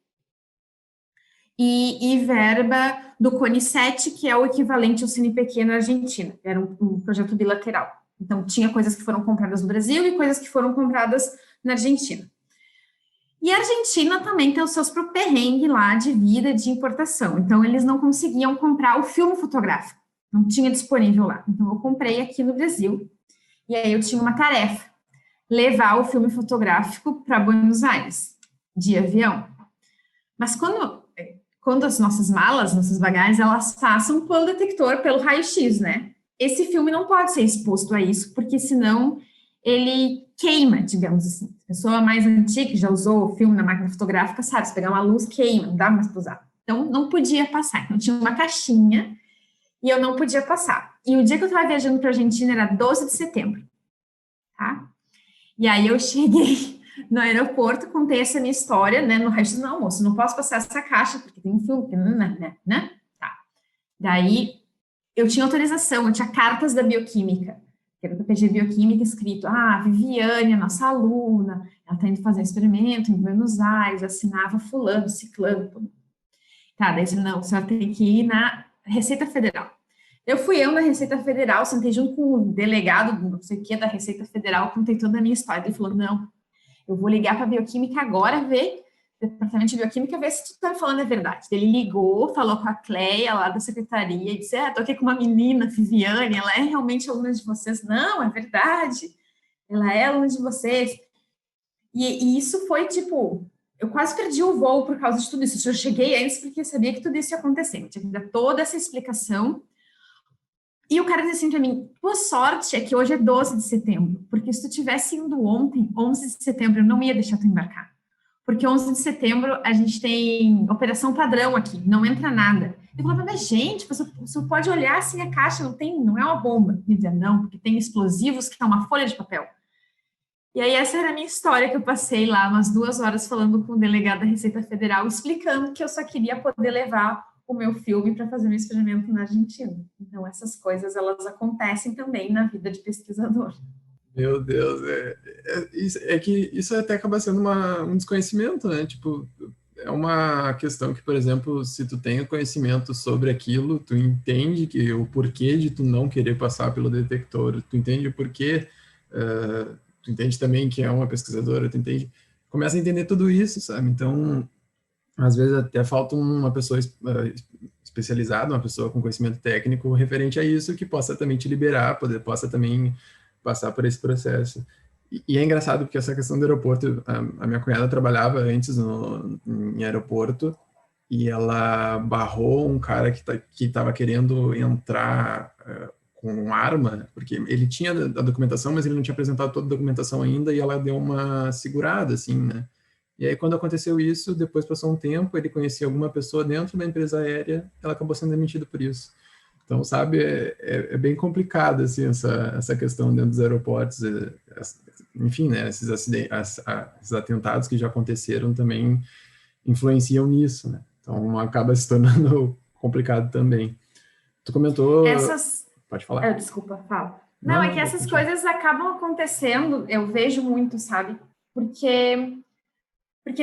e verba do CONICET, que é o equivalente ao CNPq na Argentina. Era um projeto bilateral. Então, tinha coisas que foram compradas no Brasil e coisas que foram compradas na Argentina. E a Argentina também tem os seus próprios perrengues lá de vida, de importação. Então, eles não conseguiam comprar o filme fotográfico. Não tinha disponível lá. Então, eu comprei aqui no Brasil. E aí, eu tinha uma tarefa. Levar o filme fotográfico para Buenos Aires, de avião. Mas quando as nossas malas, nossas bagagens, elas passam pelo detector, pelo raio-x, né? Esse filme não pode ser exposto a isso, porque senão ele queima, digamos assim. A pessoa mais antiga, que já usou o filme na máquina fotográfica, sabe, se pegar uma luz, queima, não dá mais para usar. Então, não podia passar. Então, tinha uma caixinha e eu não podia passar. E o dia que eu estava viajando para a Argentina era 12 de setembro, tá? E aí eu cheguei no aeroporto, contei essa minha história, né, no resto do almoço. Não posso passar essa caixa, porque tem um filme, né? Tá. Daí, eu tinha autorização, eu tinha cartas da bioquímica que era do PG Bioquímica, escrito, Viviane, a nossa aluna, ela está indo fazer um experimento em Buenos Aires, assinava fulano, ciclano, tudo. Tá, daí não, a senhora tem que ir na Receita Federal. Eu fui na Receita Federal, sentei junto com o delegado, não sei o que, da Receita Federal, contei toda a minha história. Ele falou, não, eu vou ligar para a Bioquímica agora, ver, Departamento de Bioquímica, ver se tudo que está falando é verdade. Ele ligou, falou com a Cleia, lá da secretaria, e disse, tô aqui com uma menina, Viviane, ela é realmente aluna de vocês. Não, é verdade, ela é aluna de vocês. E isso foi, tipo, eu quase perdi o voo por causa de tudo isso. Eu cheguei antes porque eu sabia que tudo isso ia acontecer. Eu tinha que dar toda essa explicação. E o cara disse assim para mim, tua sorte é que hoje é 12 de setembro, porque se tu tivesse indo ontem, 11 de setembro, eu não ia deixar tu embarcar. Porque 11 de setembro a gente tem operação padrão aqui, não entra nada. Eu falava, mas gente, você pode olhar assim a caixa, não é uma bomba. Me dizia, não, porque tem explosivos que é uma folha de papel. E aí essa era a minha história, que eu passei lá umas 2 horas falando com o delegado da Receita Federal, explicando que eu só queria poder levar o meu filme para fazer um experimento na Argentina. Então, essas coisas, elas acontecem também na vida de pesquisador. Meu Deus, que isso até acaba sendo um desconhecimento, né? Tipo, é uma questão que, por exemplo, se tu tem conhecimento sobre aquilo, tu entende que o porquê de tu não querer passar pelo detector, tu entende o porquê, tu entende também que é uma pesquisadora, tu entende, começa a entender tudo isso, sabe? Então, às vezes até falta uma pessoa especializada, uma pessoa com conhecimento técnico referente a isso, que possa também te liberar, possa também passar por esse processo. E é engraçado porque essa questão do aeroporto, a minha cunhada trabalhava antes em aeroporto e ela barrou um cara que estava querendo entrar com arma, porque ele tinha a documentação, mas ele não tinha apresentado toda a documentação ainda, e ela deu uma segurada, assim, né? E aí, quando aconteceu isso, depois passou um tempo, ele conhecia alguma pessoa dentro da empresa aérea, ela acabou sendo demitida por isso. Então, sabe, é bem complicado, assim, essa questão dentro dos aeroportos. Enfim, né, esses atentados que já aconteceram também influenciam nisso, né? Então, acaba se tornando complicado também. Tu comentou... Pode falar. Desculpa, fala. Não, é que essas coisas acabam acontecendo, eu vejo muito, sabe? Porque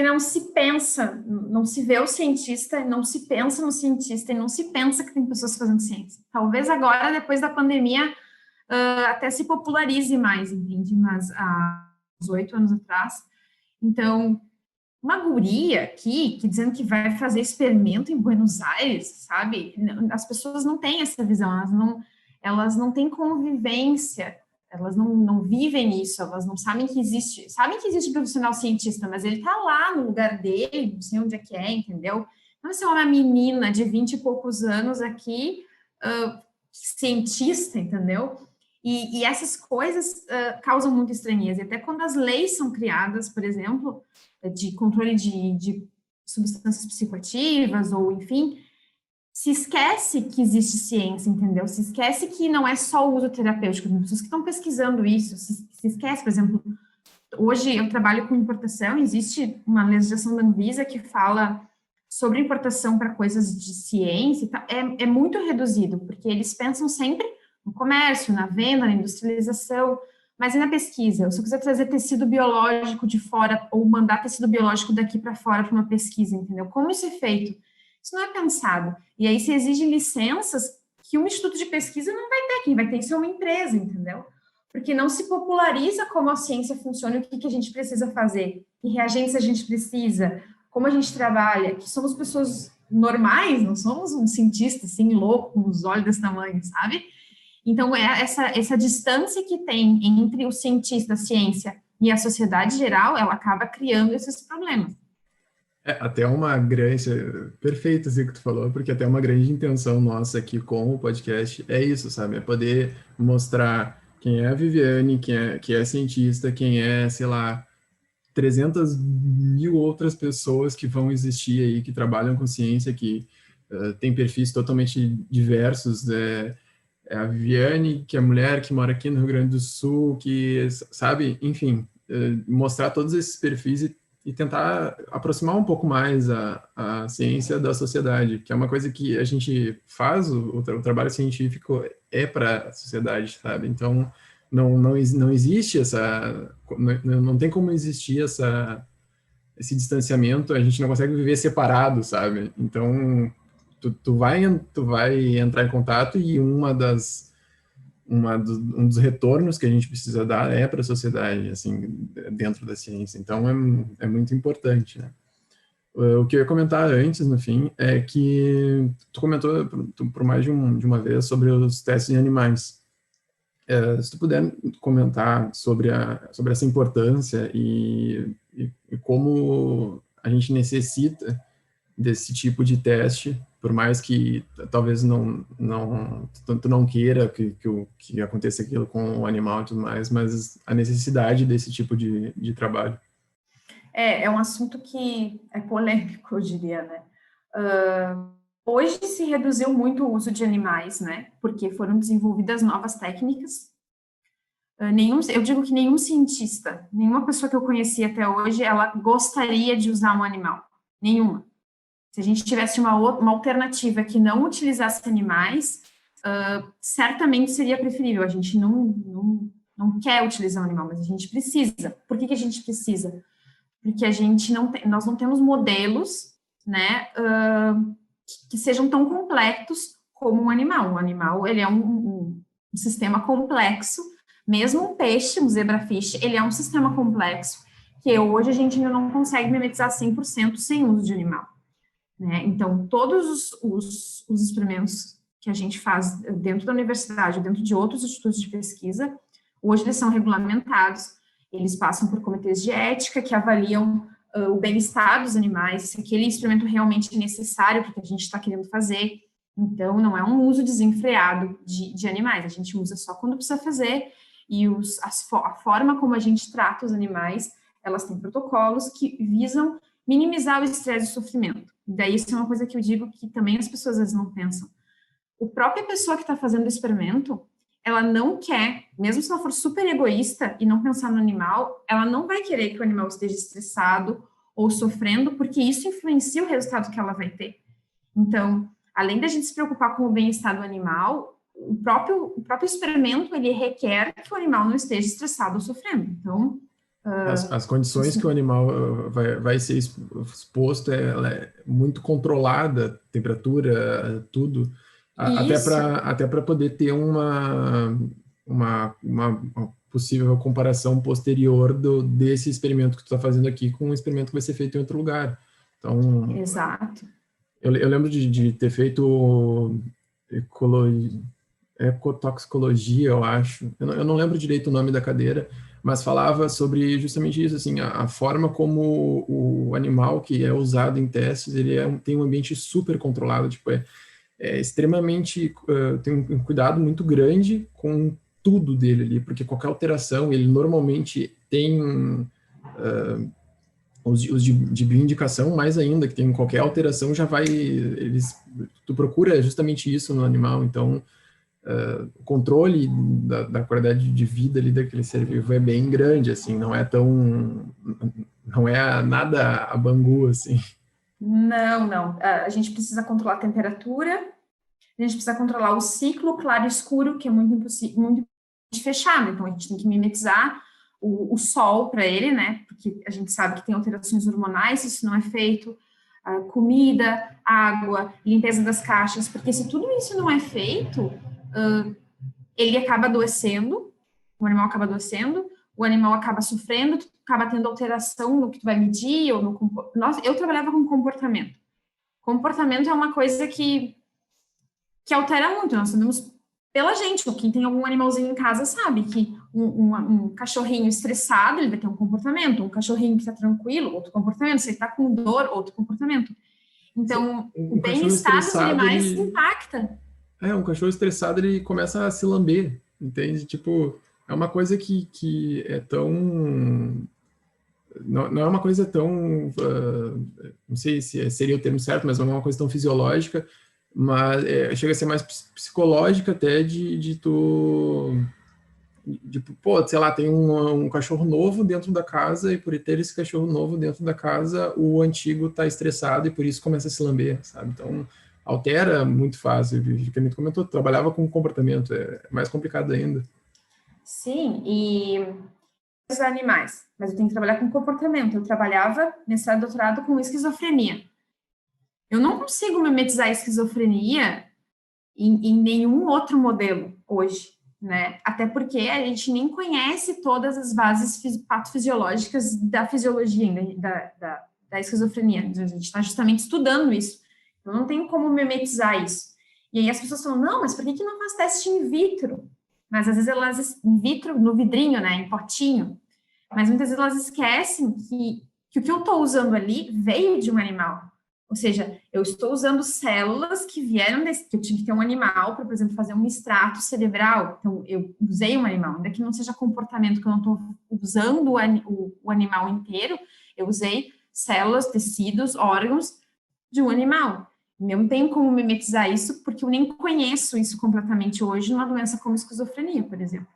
não se pensa, não se vê o cientista, não se pensa no cientista e não se pensa que tem pessoas fazendo ciência. Talvez agora, depois da pandemia, até se popularize mais, entende? Mas há 18 anos atrás. Então, uma guria aqui, que dizendo que vai fazer experimento em Buenos Aires, sabe? As pessoas não têm essa visão, elas não têm convivência, elas não vivem isso, elas não sabem que existe profissional cientista, mas ele está lá no lugar dele, não sei onde é que é, entendeu? Não é uma menina de 20 e poucos anos aqui, cientista, entendeu? E essas coisas causam muita estranheza. E até quando as leis são criadas, por exemplo, de controle de substâncias psicoativas, ou enfim, se esquece que existe ciência, entendeu? Se esquece que não é só o uso terapêutico. Tem pessoas que estão pesquisando isso. Se esquece, por exemplo, hoje eu trabalho com importação, existe uma legislação da Anvisa que fala sobre importação para coisas de ciência, é muito reduzido, porque eles pensam sempre no comércio, na venda, na industrialização, mas e na pesquisa? Se eu quiser trazer tecido biológico de fora, ou mandar tecido biológico daqui para fora para uma pesquisa, entendeu? Como isso é feito? Isso não é pensado. E aí se exige licenças que um instituto de pesquisa não vai ter, quem vai ter que ser uma empresa, entendeu? Porque não se populariza como a ciência funciona e o que a gente precisa fazer, que reagentes a gente precisa, como a gente trabalha, que somos pessoas normais, não somos um cientista assim, louco, com os olhos desse tamanho, sabe? Então, essa distância que tem entre o cientista, a ciência e a sociedade geral, ela acaba criando esses problemas. Até uma grande... Perfeito, assim, que tu falou, porque até uma grande intenção nossa aqui com o podcast é isso, sabe? É poder mostrar quem é a Viviane, que é cientista, quem é, sei lá, 300 mil outras pessoas que vão existir aí, que trabalham com ciência, que têm perfis totalmente diversos, a Viviane, que é mulher, que mora aqui no Rio Grande do Sul, que, sabe, enfim, mostrar todos esses perfis e tentar aproximar um pouco mais a ciência da sociedade, que é uma coisa que a gente faz, o trabalho científico é para a sociedade, sabe? Então, não existe não tem como existir esse distanciamento, a gente não consegue viver separado, sabe? Então, tu vai entrar em contato e um dos retornos que a gente precisa dar é para a sociedade, assim, dentro da ciência. Então, é muito importante, né? O que eu ia comentar antes, no fim, é que tu comentou por mais de uma vez sobre os testes em animais. Se tu puder comentar sobre essa importância e como a gente necessita desse tipo de teste, por mais que talvez tu não queira que aconteça aquilo com o animal e tudo mais, mas a necessidade desse tipo de trabalho. É um assunto que é polêmico, eu diria, né? Hoje se reduziu muito o uso de animais, né? Porque foram desenvolvidas novas técnicas. Eu digo que nenhum cientista, nenhuma pessoa que eu conheci até hoje, ela gostaria de usar um animal. Nenhuma. Se a gente tivesse uma alternativa que não utilizasse animais, certamente seria preferível. A gente não quer utilizar um animal, mas a gente precisa. Por que a gente precisa? Porque nós não temos modelos, né, que sejam tão complexos como um animal. Um animal, ele é um sistema complexo. Mesmo um peixe, um zebrafish, ele é um sistema complexo que hoje a gente ainda não consegue mimetizar 100% sem uso de animal. Né? Então, todos os experimentos que a gente faz dentro da universidade, dentro de outros institutos de pesquisa, hoje eles são regulamentados, eles passam por comitês de ética que avaliam o bem-estar dos animais, se aquele experimento realmente é necessário para o que a gente está querendo fazer. Então, não é um uso desenfreado de animais, a gente usa só quando precisa fazer, e a forma como a gente trata os animais, elas têm protocolos que visam minimizar o estresse e o sofrimento. E daí isso é uma coisa que eu digo que também as pessoas às vezes não pensam. A própria pessoa que está fazendo o experimento, ela não quer, mesmo se ela for super egoísta e não pensar no animal, ela não vai querer que o animal esteja estressado ou sofrendo, porque isso influencia o resultado que ela vai ter. Então, além da gente se preocupar com o bem-estar do animal, o próprio experimento, ele requer que o animal não esteja estressado ou sofrendo. Então, as condições que o animal vai ser exposto, ela é muito controlada, temperatura, tudo, até para poder ter uma possível comparação posterior desse experimento que tu está fazendo aqui com um experimento que vai ser feito em outro lugar. Então, exato. Eu lembro de ter feito ecotoxicologia, eu acho. Eu não lembro direito o nome da cadeira, mas falava sobre justamente isso, assim, a forma como o animal que é usado em testes, ele tem um ambiente super controlado, tipo, é extremamente, tem um cuidado muito grande com tudo dele ali, porque qualquer alteração, ele normalmente tem os de bioindicação, mais ainda, que tem qualquer alteração, já vai, tu procura justamente isso no animal, então o controle da qualidade de vida ali daquele ser vivo é bem grande, assim, não é nada a Bangu, assim. Não. A gente precisa controlar a temperatura, a gente precisa controlar o ciclo claro e escuro, que é muito impossível, muito fechado, então a gente tem que mimetizar o sol para ele, né, porque a gente sabe que tem alterações hormonais, se isso não é feito, comida, água, limpeza das caixas, porque se tudo isso não é feito, ele acaba adoecendo, o animal acaba adoecendo, o animal acaba sofrendo, tu acaba tendo alteração no que tu vai medir, ou no... Nossa, eu trabalhava com comportamento. Comportamento é uma coisa que altera muito, nós sabemos pela gente, quem tem algum animalzinho em casa sabe que um cachorrinho estressado, ele vai ter um comportamento, um cachorrinho que está tranquilo, outro comportamento, se ele está com dor, outro comportamento. Então, o bem-estar dos animais impacta. Um cachorro estressado, ele começa a se lamber, entende? Tipo, é uma coisa que é tão... Não é uma coisa tão... não sei se seria o termo certo, mas não é uma coisa tão fisiológica, mas chega a ser mais psicológica até de tu... pô, sei lá, tem um cachorro novo dentro da casa e por ter esse cachorro novo dentro da casa, o antigo tá estressado e por isso começa a se lamber, sabe? Então, altera muito fácil. O que a gente comentou, trabalhava com comportamento, é mais complicado ainda. Sim, e os animais, mas eu tenho que trabalhar com comportamento. Eu trabalhava mestrado e doutorado com esquizofrenia. Eu não consigo mimetizar a esquizofrenia em nenhum outro modelo hoje, né? Até porque a gente nem conhece todas as bases patofisiológicas da fisiologia da esquizofrenia. A gente está justamente estudando isso. Eu não tenho como mimetizar isso. E aí as pessoas falam, não, mas por que não faz teste in vitro? Mas às vezes elas, in vitro, no vidrinho, né, em potinho, mas muitas vezes elas esquecem que o que eu estou usando ali veio de um animal. Ou seja, eu estou usando células que vieram desse, que eu tive que ter um animal para, por exemplo, fazer um extrato cerebral. Então, eu usei um animal, ainda que não seja comportamento, que eu não estou usando o animal inteiro, eu usei células, tecidos, órgãos de um animal. Eu não tenho como mimetizar isso, porque eu nem conheço isso completamente hoje numa doença como esquizofrenia, por exemplo.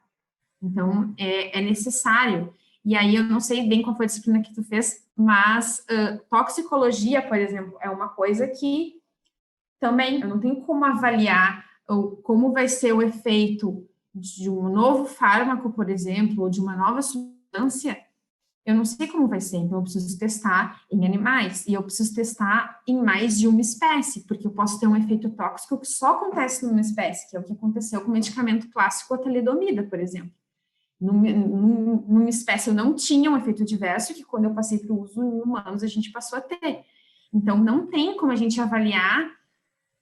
Então, é necessário. E aí, eu não sei bem qual foi a disciplina que tu fez, mas toxicologia, por exemplo, é uma coisa que também eu não tenho como avaliar como vai ser o efeito de um novo fármaco, por exemplo, ou de uma nova substância. Eu não sei como vai ser, então eu preciso testar em animais e eu preciso testar em mais de uma espécie, porque eu posso ter um efeito tóxico que só acontece numa espécie, que é o que aconteceu com o medicamento clássico, a talidomida, por exemplo. Numa espécie eu não tinha um efeito adverso, que quando eu passei para o uso em humanos a gente passou a ter. Então, não tem como a gente avaliar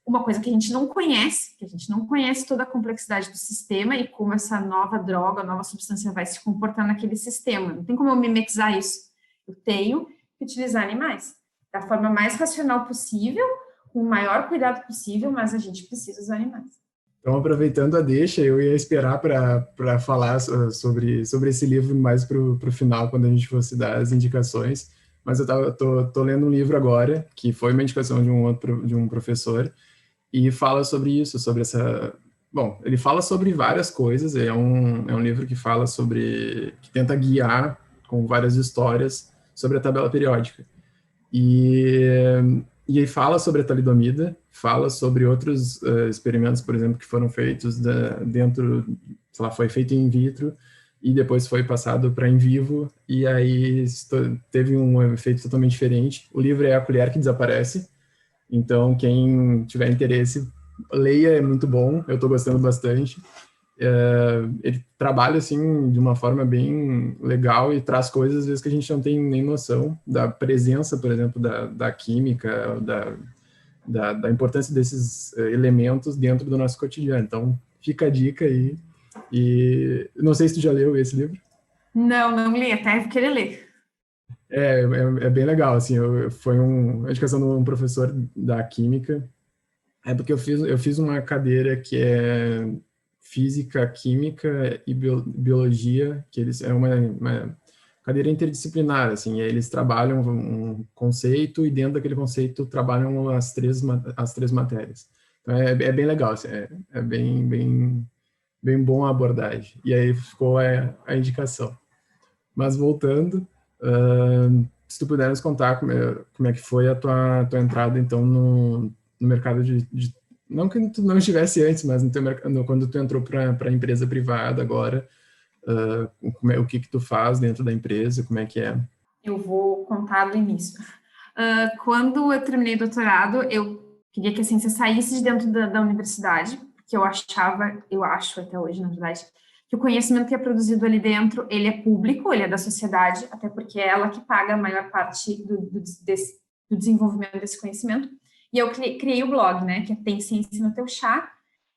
uma coisa que a gente não conhece, que a gente não conhece toda a complexidade do sistema e como essa nova droga, nova substância vai se comportar naquele sistema. Não tem como eu mimetizar isso. Eu tenho que utilizar animais da forma mais racional possível, com o maior cuidado possível, mas a gente precisa usar animais. Então, aproveitando a deixa, eu ia esperar para falar sobre esse livro mais para o final, quando a gente fosse dar as indicações. Mas tô lendo um livro agora, que foi uma indicação de um professor, e fala sobre isso, sobre essa... Bom, ele fala sobre várias coisas, é um livro que fala sobre... que tenta guiar com várias histórias sobre a tabela periódica. E aí fala sobre a talidomida, fala sobre outros experimentos, por exemplo, que foram feitos dentro, sei lá, foi feito in vitro e depois foi passado para in vivo, e aí teve um efeito totalmente diferente. O livro é A Colher que Desaparece, então quem tiver interesse, leia, é muito bom, eu estou gostando bastante. Ele trabalha assim de uma forma bem legal e traz coisas às vezes que a gente não tem nem noção da presença, por exemplo, da química, da importância desses elementos dentro do nosso cotidiano. Então, fica a dica aí. E não sei se tu já leu esse livro. Não, não li, até querer ler. É bem legal, assim, foi uma indicação de um professor da química. É porque eu fiz uma cadeira que é física, química e biologia, que eles é uma cadeira interdisciplinar, assim, e aí eles trabalham um conceito e dentro daquele conceito trabalham as três matérias. Então é bem legal, assim, é bem bom a abordagem. E aí ficou a indicação. Mas voltando, se tu puder nos contar como é que foi a tua entrada, então, no mercado não que tu não estivesse antes, mas quando tu entrou para a empresa privada agora, o que tu faz dentro da empresa, como é que é? Eu vou contar do início. Quando eu terminei o doutorado, eu queria que a ciência saísse de dentro da universidade, porque eu acho até hoje, na verdade, que o conhecimento que é produzido ali dentro, ele é público, ele é da sociedade, até porque é ela que paga a maior parte do desenvolvimento desse conhecimento. E eu criei o blog, né, que é Tem Ciência no Teu Chá,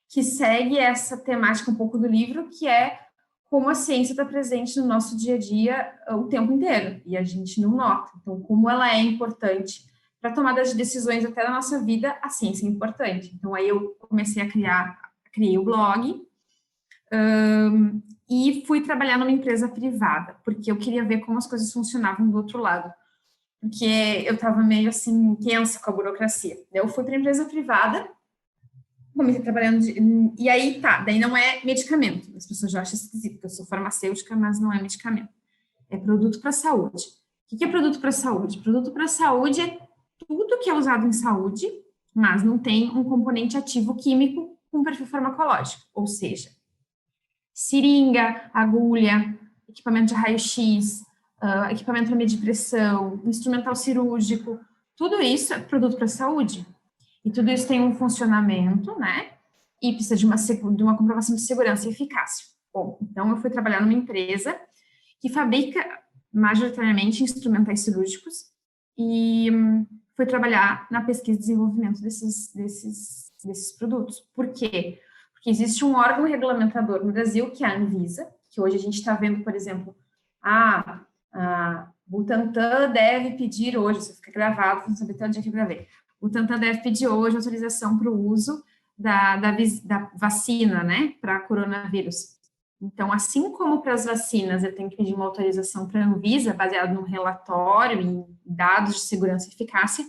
que segue essa temática um pouco do livro, que é como a ciência está presente no nosso dia a dia o tempo inteiro, e a gente não nota. Então, como ela é importante para a tomada de decisões até da nossa vida, a ciência é importante. Então, aí eu comecei criei o blog, e fui trabalhar numa empresa privada, porque eu queria ver como as coisas funcionavam do outro lado, porque eu estava meio assim, tensa com a burocracia. Eu fui para a empresa privada, comecei trabalhando e aí tá, daí não é medicamento. As pessoas já acham esquisito, porque eu sou farmacêutica, mas não é medicamento. É produto para saúde. O que é produto para saúde? Produto para saúde é tudo que é usado em saúde, mas não tem um componente ativo químico com perfil farmacológico. Ou seja, seringa, agulha, equipamento de raio-x, equipamento para medir pressão, instrumental cirúrgico, tudo isso é produto para a saúde. E tudo isso tem um funcionamento, né? E precisa de uma comprovação de segurança e eficácia. Bom, então eu fui trabalhar numa empresa que fabrica majoritariamente instrumentais cirúrgicos e fui trabalhar na pesquisa e desenvolvimento desses produtos. Por quê? Porque existe um órgão regulamentador no Brasil, que é a Anvisa, que hoje a gente está vendo, por exemplo, a Butantan deve pedir hoje, isso fica gravado, não saber até onde é que eu gravei, o Butantan deve pedir hoje autorização para o uso da vacina, né, para coronavírus. Então, assim como para as vacinas, eu tenho que pedir uma autorização para a Anvisa, baseado num relatório, em dados de segurança e eficácia,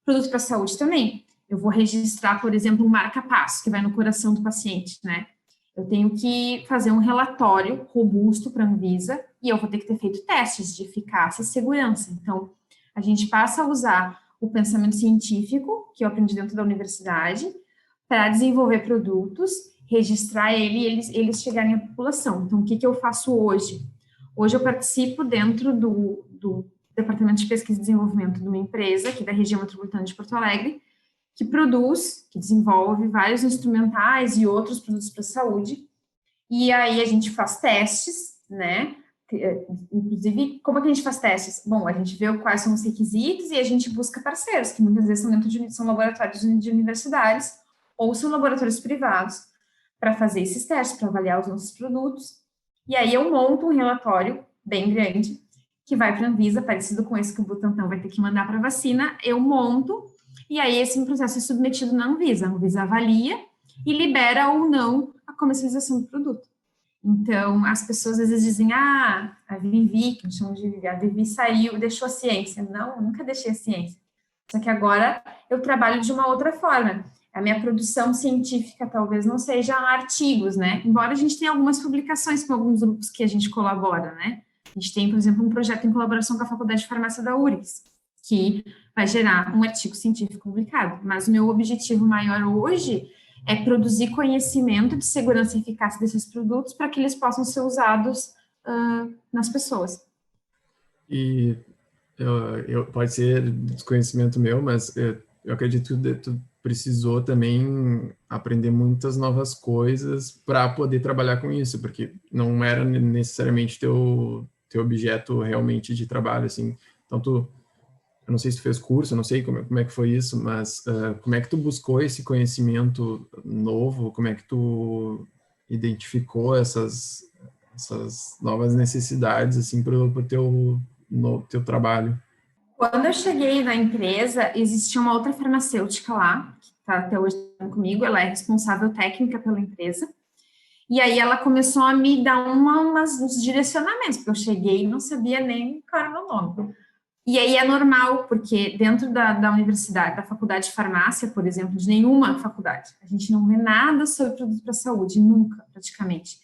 produto para a saúde também. Eu vou registrar, por exemplo, um marca-passo, que vai no coração do paciente, né? Eu tenho que fazer um relatório robusto para a Anvisa e eu vou ter que ter feito testes de eficácia e segurança. Então, a gente passa a usar o pensamento científico, que eu aprendi dentro da universidade, para desenvolver produtos, registrar ele e eles chegarem à população. Então, o que eu faço hoje? Hoje eu participo dentro do Departamento de Pesquisa e Desenvolvimento de uma empresa aqui da região metropolitana de Porto Alegre, que produz, que desenvolve vários instrumentais e outros produtos para a saúde, e aí a gente faz testes, né, inclusive, como é que a gente faz testes? Bom, a gente vê quais são os requisitos e a gente busca parceiros, que muitas vezes são laboratórios de universidades ou são laboratórios privados, para fazer esses testes, para avaliar os nossos produtos, e aí eu monto um relatório bem grande, que vai para a Anvisa, parecido com esse que o Butantan vai ter que mandar para a vacina, eu monto, e aí esse processo é submetido na Anvisa. A Anvisa avalia e libera ou não a comercialização do produto. Então, as pessoas às vezes dizem, a Vivi, que chamam de Vivi, a Vivi saiu, deixou a ciência. Não, eu nunca deixei a ciência. Só que agora eu trabalho de uma outra forma. A minha produção científica talvez não seja artigos, né? Embora a gente tenha algumas publicações com alguns grupos que a gente colabora, né? A gente tem, por exemplo, um projeto em colaboração com a Faculdade de Farmácia da URGS, que vai gerar um artigo científico publicado. Mas o meu objetivo maior hoje é produzir conhecimento de segurança e eficácia desses produtos para que eles possam ser usados nas pessoas. E pode ser desconhecimento meu, mas eu acredito que tu precisou também aprender muitas novas coisas para poder trabalhar com isso, porque não era necessariamente teu objeto realmente de trabalho, assim. Então, eu não sei se tu fez curso, eu não sei como é que foi isso, mas como é que tu buscou esse conhecimento novo? Como é que tu identificou essas novas necessidades, assim, para o teu trabalho? Quando eu cheguei na empresa, existia uma outra farmacêutica lá, que está até hoje comigo, ela é responsável técnica pela empresa, e aí ela começou a me dar uns direcionamentos, porque eu cheguei e não sabia nem qual era o meu nome. E aí é normal, porque dentro da universidade, da faculdade de farmácia, por exemplo, de nenhuma faculdade, a gente não vê nada sobre produto para a saúde, nunca, praticamente.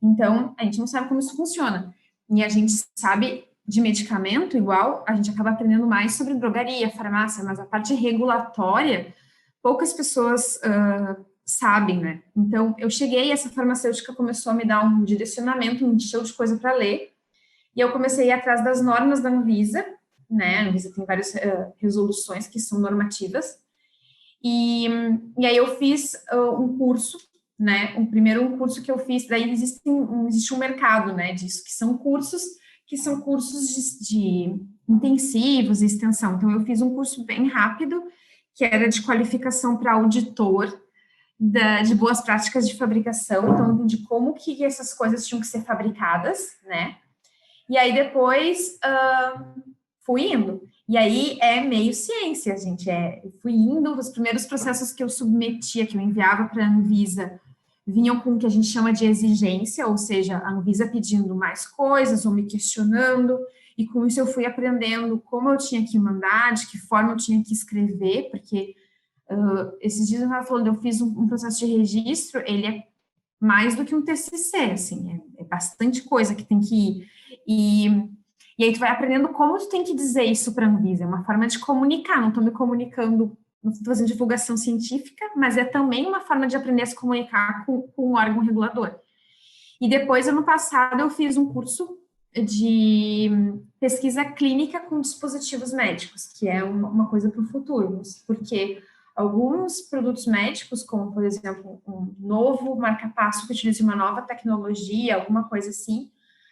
Então, a gente não sabe como isso funciona. E a gente sabe de medicamento, igual, a gente acaba aprendendo mais sobre drogaria, farmácia, mas a parte regulatória, poucas pessoas sabem, né? Então, eu cheguei, essa farmacêutica começou a me dar um direcionamento, me encheu de coisa para ler, e eu comecei a ir atrás das normas da Anvisa, né? A Anvisa tem várias resoluções que são normativas, e aí eu fiz um curso, né? Um curso que eu fiz, daí existe um mercado, né, disso, que são cursos de intensivos e extensão. Então, eu fiz um curso bem rápido, que era de qualificação para auditor de boas práticas de fabricação, então, de como que essas coisas tinham que ser fabricadas, né? E aí, depois, fui indo. E aí, é meio ciência, gente. Fui indo, os primeiros processos que eu submetia, que eu enviava para a Anvisa, vinham com o que a gente chama de exigência, ou seja, a Anvisa pedindo mais coisas ou me questionando, e com isso eu fui aprendendo como eu tinha que mandar, de que forma eu tinha que escrever, porque esses dias eu estava falando, eu fiz um processo de registro, ele é mais do que um TCC, assim, é bastante coisa que tem que ir, e aí tu vai aprendendo como tu tem que dizer isso para a Anvisa, é uma forma de comunicar, não estou me comunicando, não estou fazendo divulgação científica, mas é também uma forma de aprender a se comunicar com um órgão regulador. E depois, ano passado, eu fiz um curso de pesquisa clínica com dispositivos médicos, que é uma coisa para o futuro, porque alguns produtos médicos, como, por exemplo, um novo marca-passo que utiliza uma nova tecnologia, alguma coisa assim,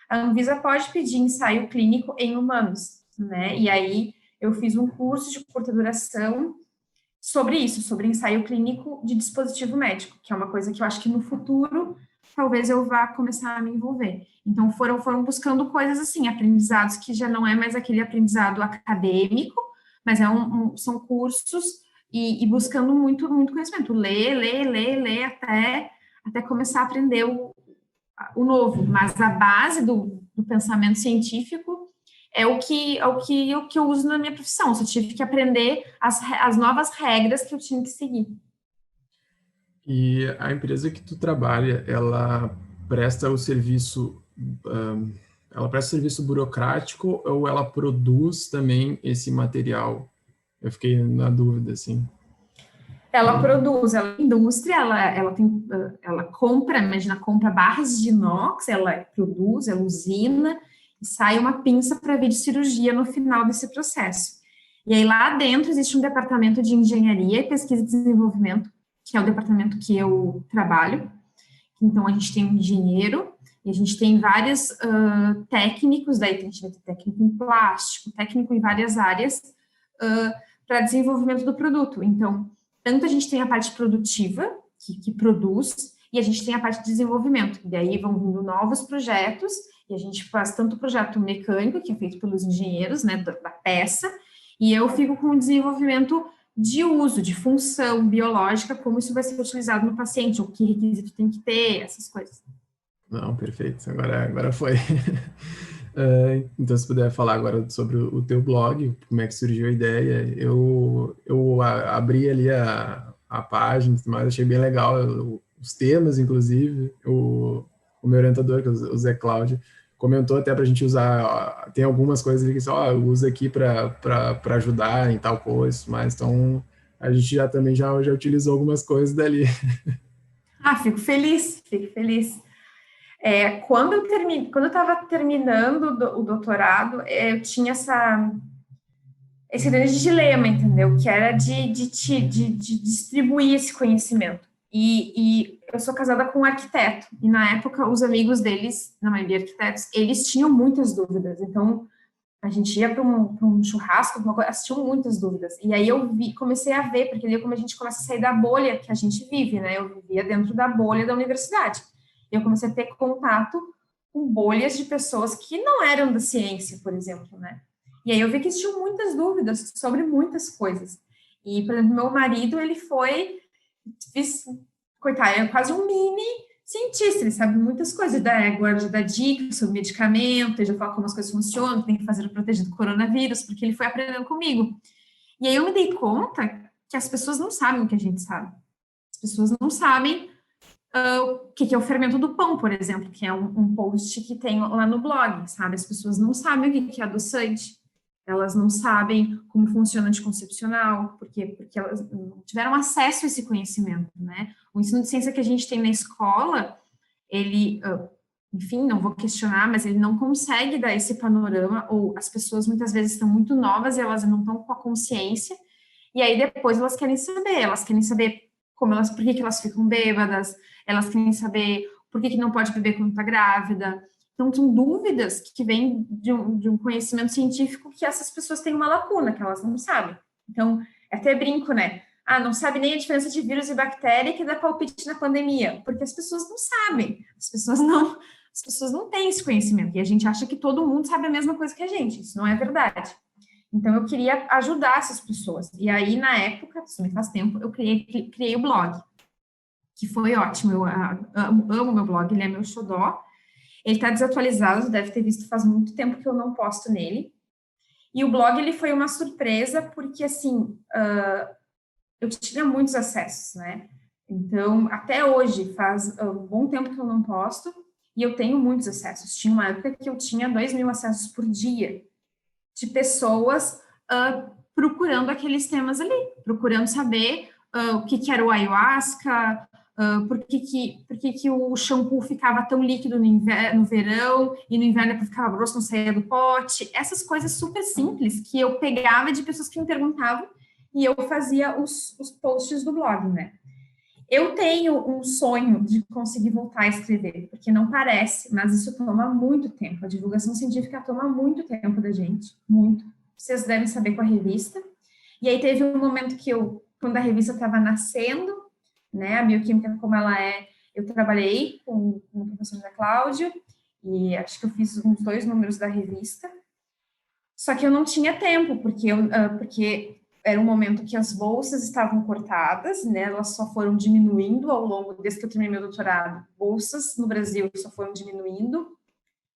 a Anvisa pode pedir ensaio clínico em humanos, né? E aí eu fiz um curso de curta duração sobre isso, sobre ensaio clínico de dispositivo médico, que é uma coisa que eu acho que no futuro talvez eu vá começar a me envolver. Então foram buscando coisas assim, aprendizados que já não é mais aquele aprendizado acadêmico, mas são cursos e buscando muito conhecimento, ler até começar a aprender o novo, mas a base do pensamento científico é o que eu uso na minha profissão. Eu só tive que aprender as novas regras que eu tinha que seguir. E a empresa que tu trabalha, presta o serviço, ela presta serviço burocrático ou ela produz também esse material? Eu fiquei na dúvida, assim. Ela produz, ela é indústria, ela compra, imagina, compra barras de inox, ela produz, ela usina, e sai uma pinça para vídeo cirurgia no final desse processo. E aí lá dentro existe um departamento de engenharia e pesquisa e desenvolvimento, que é o departamento que eu trabalho. Então a gente tem um engenheiro e a gente tem vários técnicos, daí a gente vai ter técnico em plástico, técnico em várias áreas para desenvolvimento do produto. Então tanto a gente tem a parte produtiva, que produz, e a gente tem a parte de desenvolvimento. E aí vão vindo novos projetos, e a gente faz tanto o projeto mecânico, que é feito pelos engenheiros, né, da peça, e eu fico com o desenvolvimento de uso, de função biológica, como isso vai ser utilizado no paciente, ou que requisito tem que ter, essas coisas. Não, perfeito. Agora foi. Então, se puder falar agora sobre o teu blog, como é que surgiu a ideia. Eu abri ali a página, mas achei bem legal os temas, inclusive. O meu orientador, que é o Zé Cláudio, comentou até para a gente usar. Ó, tem algumas coisas ali que só usa aqui para ajudar em tal coisa, mas então a gente já utilizou algumas coisas dali. Ah, fico feliz, fico feliz. Quando eu estava terminando o doutorado, eu tinha esse grande dilema, entendeu? Que era de distribuir esse conhecimento. E eu sou casada com um arquiteto, e na época os amigos deles, na maioria arquitetos, eles tinham muitas dúvidas. Então a gente ia para um churrasco, uma coisa, tinham muitas dúvidas. E aí comecei a ver, porque ali é como a gente começa a sair da bolha que a gente vive, né? Eu vivia dentro da bolha da universidade. Eu comecei a ter contato com bolhas de pessoas que não eram da ciência, por exemplo, né? E aí eu vi que existiam muitas dúvidas sobre muitas coisas. E, por exemplo, meu marido, coitado, é quase um mini cientista, ele sabe muitas coisas, agora já dá dicas sobre medicamento, ele já fala como as coisas funcionam, tem que fazer para proteger do coronavírus, porque ele foi aprendendo comigo. E aí eu me dei conta que as pessoas não sabem o que a gente sabe. As pessoas não sabem o que é o fermento do pão, por exemplo, que é um post que tem lá no blog, sabe? As pessoas não sabem o que é adoçante, elas não sabem como funciona o anticoncepcional, porque elas não tiveram acesso a esse conhecimento, né? O ensino de ciência que a gente tem na escola, ele, enfim, não vou questionar, mas ele não consegue dar esse panorama, ou as pessoas muitas vezes estão muito novas e elas não estão com a consciência, e aí depois elas querem saber por que elas ficam bêbadas, elas querem saber por que não pode beber quando está grávida. Então, são dúvidas que vêm de um conhecimento científico que essas pessoas têm uma lacuna, que elas não sabem. Então, até brinco, né? Não sabe nem a diferença de vírus e bactéria que dá palpite na pandemia, porque as pessoas não sabem, as pessoas não têm esse conhecimento, e a gente acha que todo mundo sabe a mesma coisa que a gente, isso não é verdade. Então, eu queria ajudar essas pessoas. E aí, na época, isso me faz tempo, eu criei o blog, que foi ótimo. Eu amo meu blog, ele é meu xodó. Ele está desatualizado, deve ter visto faz muito tempo que eu não posto nele. E o blog, ele foi uma surpresa, porque, assim, eu tinha muitos acessos, né? Então, até hoje, faz um bom tempo que eu não posto, e eu tenho muitos acessos. Tinha uma época que eu tinha 2.000 acessos por dia, de pessoas procurando aqueles temas ali, procurando saber o que era o ayahuasca, Por que que o shampoo ficava tão líquido no verão e no inverno depois ficava grosso, não saía do pote. Essas coisas super simples que eu pegava de pessoas que me perguntavam e eu fazia os posts do blog, né? Eu tenho um sonho de conseguir voltar a escrever, porque não parece, mas isso toma muito tempo. A divulgação científica toma muito tempo da gente, muito. Vocês devem saber com a revista. E aí teve um momento que quando a revista estava nascendo, né, a bioquímica como ela é, eu trabalhei com o professor José Cláudio, e acho que eu fiz uns 2 números da revista, só que eu não tinha tempo, porque era um momento que as bolsas estavam cortadas, né? Elas só foram diminuindo ao longo, desde que eu terminei meu doutorado. Bolsas no Brasil só foram diminuindo,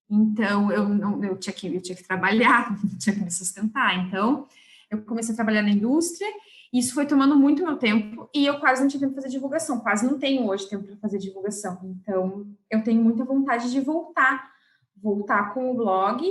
então eu tinha que trabalhar, tinha que me sustentar. Então, eu comecei a trabalhar na indústria, e isso foi tomando muito meu tempo, e eu quase não tive tempo para fazer divulgação, quase não tenho hoje tempo para fazer divulgação. Então, eu tenho muita vontade de voltar com o blog,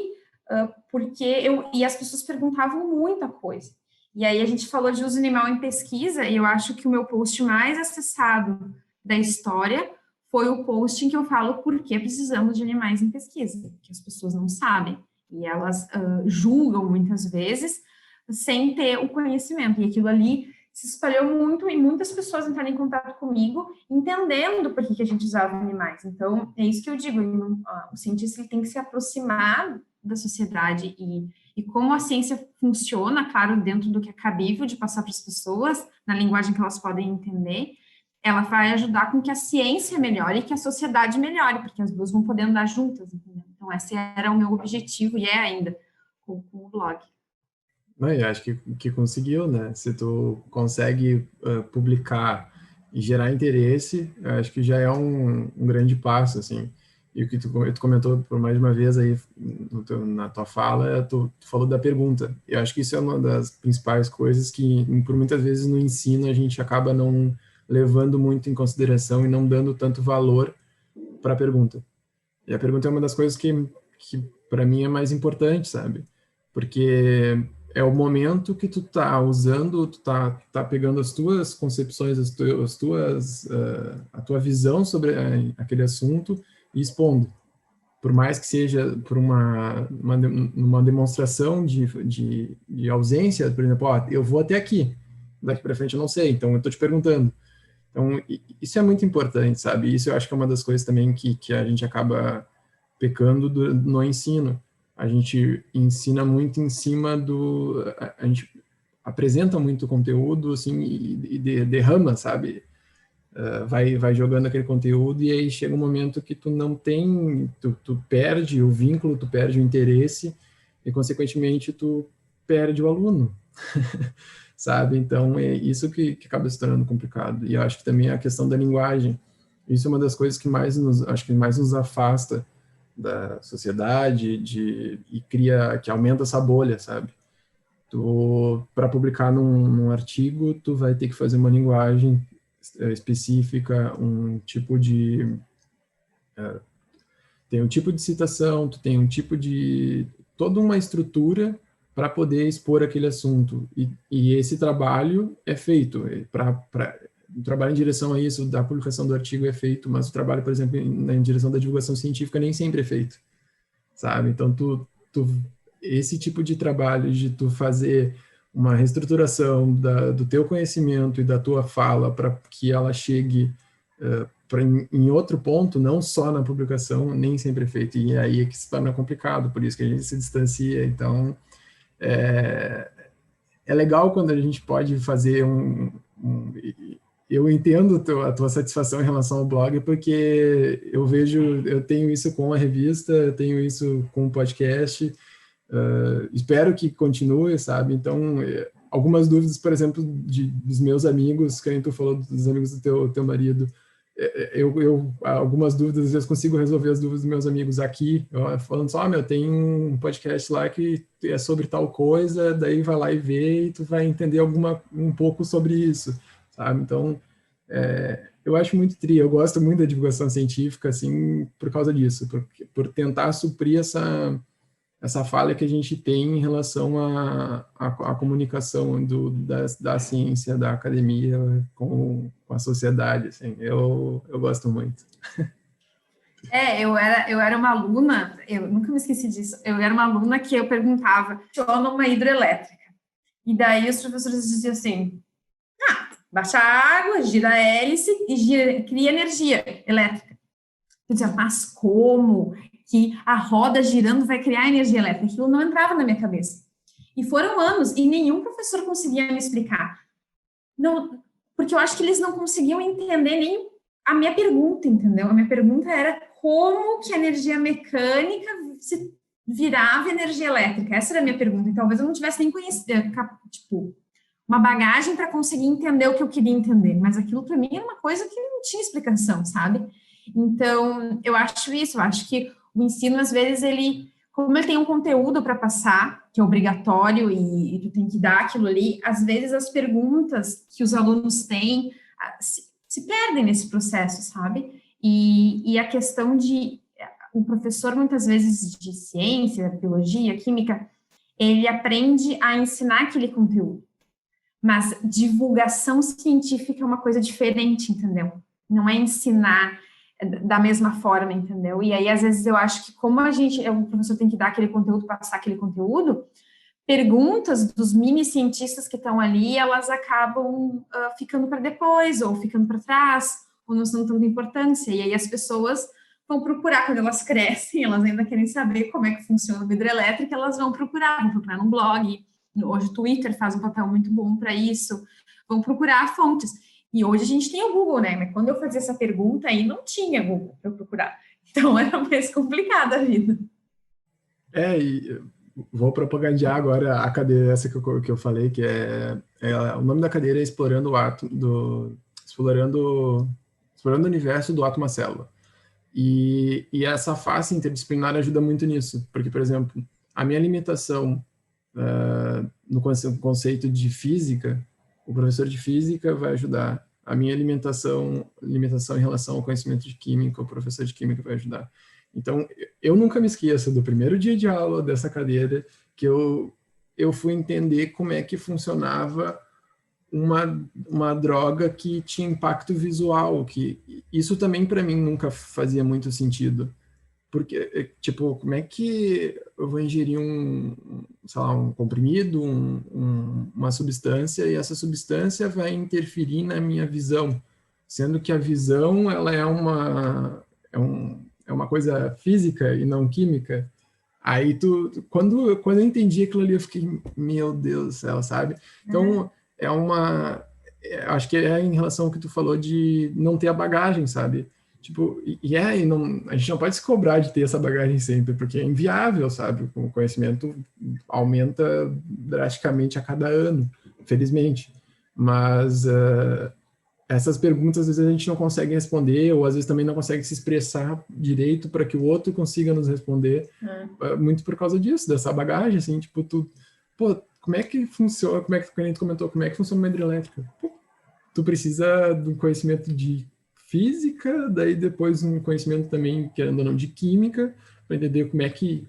e as pessoas perguntavam muita coisa. E aí a gente falou de uso animal em pesquisa, e eu acho que o meu post mais acessado da história foi o post em que eu falo por que precisamos de animais em pesquisa, que as pessoas não sabem, e elas julgam muitas vezes sem ter o conhecimento, e aquilo ali se espalhou muito, e muitas pessoas entraram em contato comigo, entendendo por que a gente usava animais. Então, é isso que eu digo, o cientista ele tem que se aproximar da sociedade e como a ciência funciona, claro, dentro do que é cabível de passar para as pessoas, na linguagem que elas podem entender, ela vai ajudar com que a ciência melhore e que a sociedade melhore, porque as duas vão poder andar juntas, entendeu? Então, esse era o meu objetivo, e é ainda, com o blog. Não, eu acho que conseguiu, né? Se tu consegue publicar e gerar interesse, eu acho que já é um grande passo, assim. E o que tu comentou por mais de uma vez aí na tua fala, tu falou da pergunta. Eu acho que isso é uma das principais coisas que, por muitas vezes, no ensino a gente acaba não levando muito em consideração e não dando tanto valor para a pergunta. E a pergunta é uma das coisas que para mim é mais importante, sabe? Porque é o momento que tu tá usando, tu tá pegando as tuas concepções, a tua visão sobre aquele assunto e expondo. Por mais que seja por uma demonstração de ausência, por exemplo, ó, eu vou até aqui, daqui para frente eu não sei, então eu tô te perguntando. Então, isso é muito importante, sabe? Isso eu acho que é uma das coisas também que a gente acaba pecando no ensino. A gente ensina muito em cima a gente apresenta muito conteúdo, assim, e derrama, sabe? Vai jogando aquele conteúdo e aí chega um momento que tu não tem, tu perde o vínculo, tu perde o interesse e, consequentemente, tu perde o aluno. Sabe? Então, é isso que acaba se tornando complicado. E eu acho que também a questão da linguagem, isso é uma das coisas que acho que mais nos afasta da sociedade e que aumenta essa bolha, sabe? Para publicar num artigo, tu vai ter que fazer uma linguagem específica, tem um tipo de citação, tu tem toda uma estrutura para poder expor aquele assunto. E esse trabalho é feito. O trabalho em direção a isso, da publicação do artigo é feito, mas o trabalho, por exemplo, em direção da divulgação científica nem sempre é feito, sabe? Então, esse tipo de trabalho de tu fazer uma reestruturação do teu conhecimento e da tua fala para que ela chegue em outro ponto, não só na publicação, nem sempre é feito. E aí é que se torna complicado, por isso que a gente se distancia. Então, é legal quando a gente pode fazer eu entendo a tua satisfação em relação ao blog, porque eu tenho isso com a revista, eu tenho isso com o podcast, espero que continue, sabe? Então, algumas dúvidas, por exemplo, dos meus amigos, que tu falou dos amigos do teu marido, algumas dúvidas, às vezes consigo resolver as dúvidas dos meus amigos aqui, falando só, tem um podcast lá que é sobre tal coisa, daí vai lá e vê e tu vai entender um pouco sobre isso, sabe? Então, eu acho muito eu gosto muito da divulgação científica, assim, por causa disso, por tentar suprir essa falha que a gente tem em relação à comunicação da ciência, da academia com a sociedade, assim. Eu gosto muito. Eu era uma aluna, eu nunca me esqueci disso, eu era uma aluna que eu perguntava, funciona uma hidrelétrica. E daí os professores diziam assim, baixa a água, gira a hélice e cria energia elétrica. Eu dizia, mas como que a roda girando vai criar energia elétrica? Aquilo não entrava na minha cabeça. E foram anos, e nenhum professor conseguia me explicar. Não, porque eu acho que eles não conseguiam entender nem a minha pergunta, entendeu? A minha pergunta era como que a energia mecânica se virava energia elétrica? Essa era a minha pergunta. E talvez eu não tivesse nem conhecido, tipo, uma bagagem para conseguir entender o que eu queria entender. Mas aquilo para mim era uma coisa que não tinha explicação, sabe? Então, eu acho isso. Eu acho que o ensino, às vezes, como ele tem um conteúdo para passar, que é obrigatório e tu tem que dar aquilo ali, às vezes as perguntas que os alunos têm se perdem nesse processo, sabe? E a questão o professor, muitas vezes, de ciência, biologia, química, ele aprende a ensinar aquele conteúdo. Mas divulgação científica é uma coisa diferente, entendeu? Não é ensinar da mesma forma, entendeu? E aí, às vezes, eu acho que como o professor tem que dar aquele conteúdo, passar aquele conteúdo, perguntas dos mini cientistas que estão ali, elas acabam ficando para depois, ou ficando para trás, ou não são tanta importância. E aí as pessoas vão procurar, quando elas crescem, elas ainda querem saber como é que funciona a hidrelétrica, elas vão procurar num blog. Hoje o Twitter faz um papel muito bom para isso, vão procurar fontes. E hoje a gente tem o Google, né? Mas quando eu fazia essa pergunta aí, não tinha Google para procurar. Então era mais complicada a vida. E vou propagandear agora a cadeira essa que eu falei, que o nome da cadeira é Explorando o Universo do Átomo à Célula. E essa face interdisciplinar ajuda muito nisso, porque, por exemplo, a minha limitação no conceito de física, o professor de física vai ajudar. A minha limitação em relação ao conhecimento de química, o professor de química vai ajudar. Então, eu nunca me esqueço do primeiro dia de aula dessa cadeira que eu fui entender como é que funcionava uma droga que tinha impacto visual, que isso também para mim nunca fazia muito sentido. Porque, tipo, como é que eu vou ingerir sei lá, um comprimido, uma substância, e essa substância vai interferir na minha visão, sendo que a visão, ela é uma coisa física e não química. Aí, quando eu entendi aquilo ali, eu fiquei, meu Deus do céu, sabe? Então, acho que é em relação ao que tu falou de não ter a bagagem, sabe? Tipo, a gente não pode se cobrar de ter essa bagagem sempre, porque é inviável, sabe? O conhecimento aumenta drasticamente a cada ano, felizmente. Mas essas perguntas, às vezes, a gente não consegue responder, ou às vezes também não consegue se expressar direito para que o outro consiga nos responder, muito por causa disso, dessa bagagem, assim, tipo, como é que funciona, como é que a gente comentou, como é que funciona uma hidrelétrica? Tu precisa do conhecimento de física, daí depois um conhecimento também, querendo ou não, de química, para entender como é que,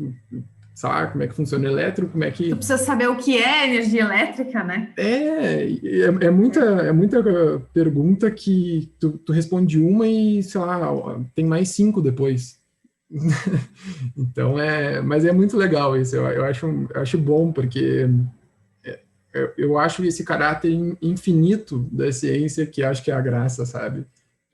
sabe, como é que funciona o elétrico, como é que... Tu precisa saber o que é energia elétrica, né? É muita pergunta que tu responde uma e, sei lá, tem mais 5 depois. Então, mas é muito legal isso, eu acho bom, porque eu acho esse caráter infinito da ciência que acho que é a graça, sabe?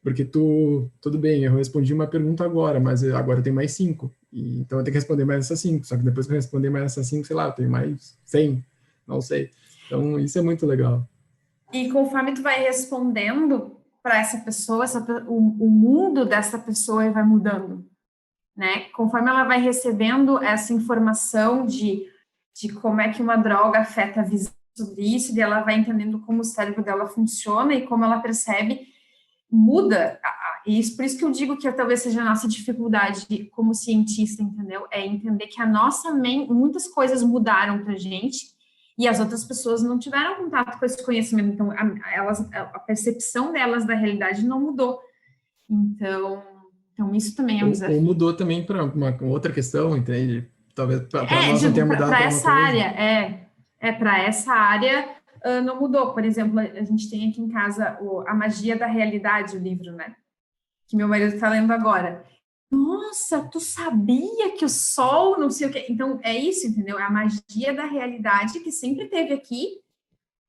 Porque tudo bem, eu respondi uma pergunta agora, mas agora tem mais 5. Então eu tenho que responder mais essas 5. Só que depois que eu responder mais essas 5, sei lá, eu tenho mais 100. Não sei. Então isso é muito legal. E conforme tu vai respondendo para essa pessoa, o mundo dessa pessoa vai mudando, né? Conforme ela vai recebendo essa informação de como é que uma droga afeta a visão sobre isso, e ela vai entendendo como o cérebro dela funciona e como ela percebe, muda. E por isso que eu digo que talvez seja a nossa dificuldade como cientista, entendeu? É entender que a nossa mente, muitas coisas mudaram para a gente e as outras pessoas não tiveram contato com esse conhecimento. Então, a percepção delas da realidade não mudou. Então isso também é um desafio. Ou mudou também para uma outra questão, entende? talvez para nós não tenha mudado para alguma essa coisa. área, para essa área não mudou. Por exemplo, a gente tem aqui em casa A Magia da Realidade, o livro, né? Que meu marido está lendo agora. Nossa, tu sabia que o sol, não sei o quê. Então, é isso, entendeu? É a magia da realidade que sempre teve aqui,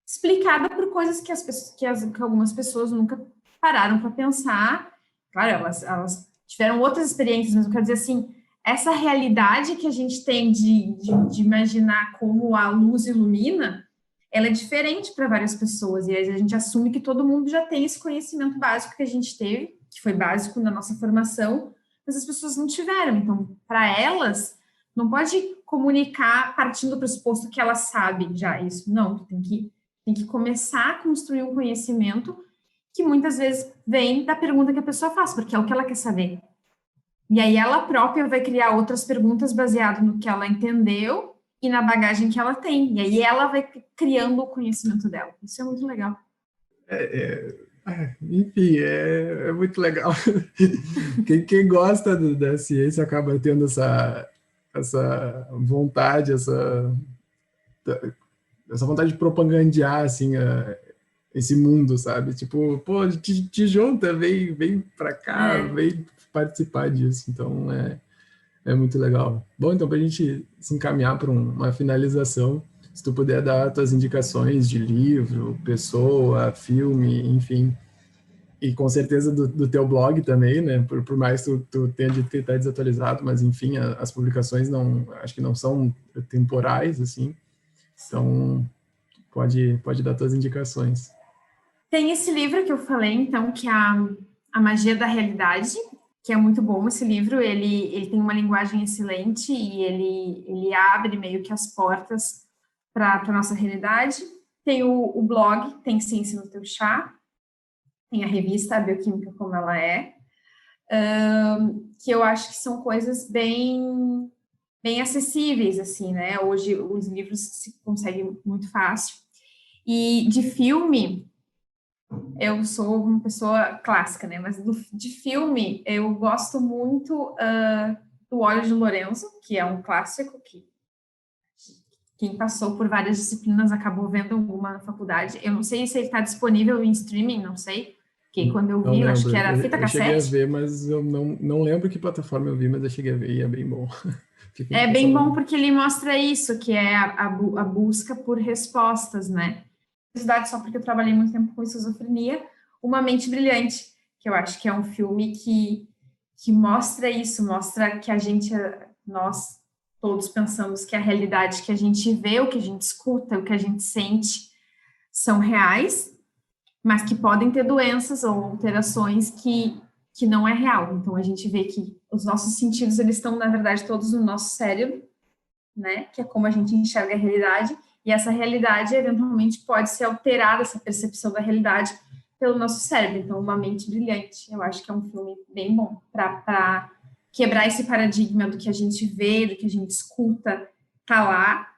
explicada por coisas que algumas pessoas nunca pararam para pensar. Claro, elas tiveram outras experiências, mas eu quero dizer assim, essa realidade que a gente tem de imaginar como a luz ilumina, ela é diferente para várias pessoas, e a gente assume que todo mundo já tem esse conhecimento básico que a gente teve, que foi básico na nossa formação, mas as pessoas não tiveram. Então, para elas, não pode comunicar partindo do pressuposto que elas sabem já isso. Não, tem que começar a construir um conhecimento que muitas vezes vem da pergunta que a pessoa faz, porque é o que ela quer saber. E aí ela própria vai criar outras perguntas baseado no que ela entendeu e na bagagem que ela tem. E aí ela vai criando o conhecimento dela. Isso é muito legal. Enfim, é muito legal. Quem gosta da ciência acaba tendo essa vontade, essa vontade de propagandear, assim, esse mundo, sabe? Tipo, pô, te junta, vem pra cá, vem participar disso. Então, é muito legal. Bom, então, para a gente se encaminhar para uma finalização, se tu puder dar tuas indicações de livro, pessoa, filme, enfim, e com certeza do teu blog também, né? Por mais que tu tenha dito que está desatualizado, mas enfim, as publicações acho que não são temporais, assim. Então, pode dar tuas indicações. Tem esse livro que eu falei, então, que é A Magia da Realidade, que é muito bom esse livro. Ele tem uma linguagem excelente e ele abre meio que as portas para a nossa realidade. Tem o blog, tem Ciência no Teu Chá, tem a revista A Bioquímica Como Ela É, que eu acho que são coisas bem acessíveis, assim, né? Hoje os livros se conseguem muito fácil. E de filme, eu sou uma pessoa clássica, né? Mas de filme, eu gosto muito do Olhos de Lorenzo, que é um clássico que quem passou por várias disciplinas acabou vendo alguma na faculdade. Eu não sei se ele está disponível em streaming, não sei. Porque quando eu vi, eu acho que era fita cassete. Eu cheguei a ver, mas eu não lembro que plataforma eu vi, mas eu cheguei a ver e é bem bom. É bem bom porque ele mostra isso, que é a busca por respostas, né? Só porque eu trabalhei muito tempo com esquizofrenia, Uma Mente Brilhante, que eu acho que é um filme que mostra isso, mostra que nós todos pensamos que a realidade que a gente vê, o que a gente escuta, o que a gente sente são reais, mas que podem ter doenças ou alterações que não é real. Então, a gente vê que os nossos sentidos, eles estão, na verdade, todos no nosso cérebro, né? Que é como a gente enxerga a realidade, e essa realidade, eventualmente, pode ser alterada, essa percepção da realidade, pelo nosso cérebro. Então, Uma Mente Brilhante, eu acho que é um filme bem bom para quebrar esse paradigma do que a gente vê, do que a gente escuta, tá lá.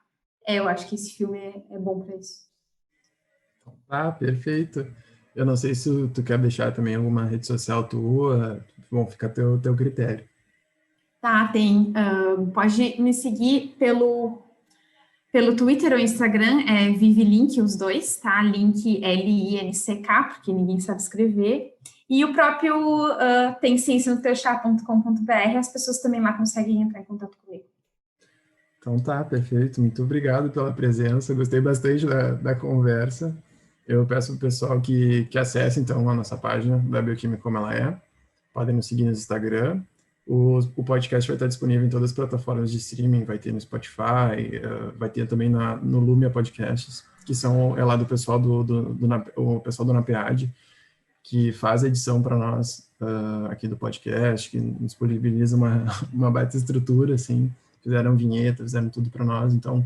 Eu acho que esse filme é bom para isso. Ah, perfeito. Eu não sei se tu quer deixar também alguma rede social tua, bom, fica a teu critério. Tá, tem. Pode me seguir pelo Twitter ou Instagram, ViveLink, os dois, tá? Link L-I-N-C-K, porque ninguém sabe escrever. E o próprio tem ciencianoteuchá.com.br, as pessoas também lá conseguem entrar em contato comigo. Então tá, perfeito. Muito obrigado pela presença, gostei bastante da conversa. Eu peço para o pessoal que acesse, então, a nossa página da Bioquímica Como Ela É. Podem nos seguir no Instagram. O podcast vai estar disponível em todas as plataformas de streaming, vai ter no Spotify, vai ter também no Lumia Podcasts, que é lá do pessoal o pessoal do NAPEAD, que faz a edição para nós aqui do podcast, que nos disponibiliza uma baita estrutura, assim, fizeram vinheta, fizeram tudo para nós, então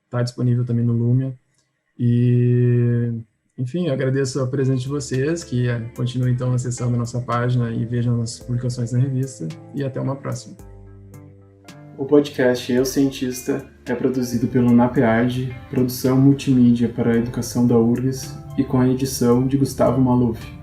está disponível também no Lumia. E, enfim, eu agradeço a presença de vocês, que continuem então acessando a nossa página e vejam nossas publicações na revista, e até uma próxima. O podcast Eu Cientista é produzido pelo NAPEAD, produção multimídia para a educação da URGS e com a edição de Gustavo Maluf.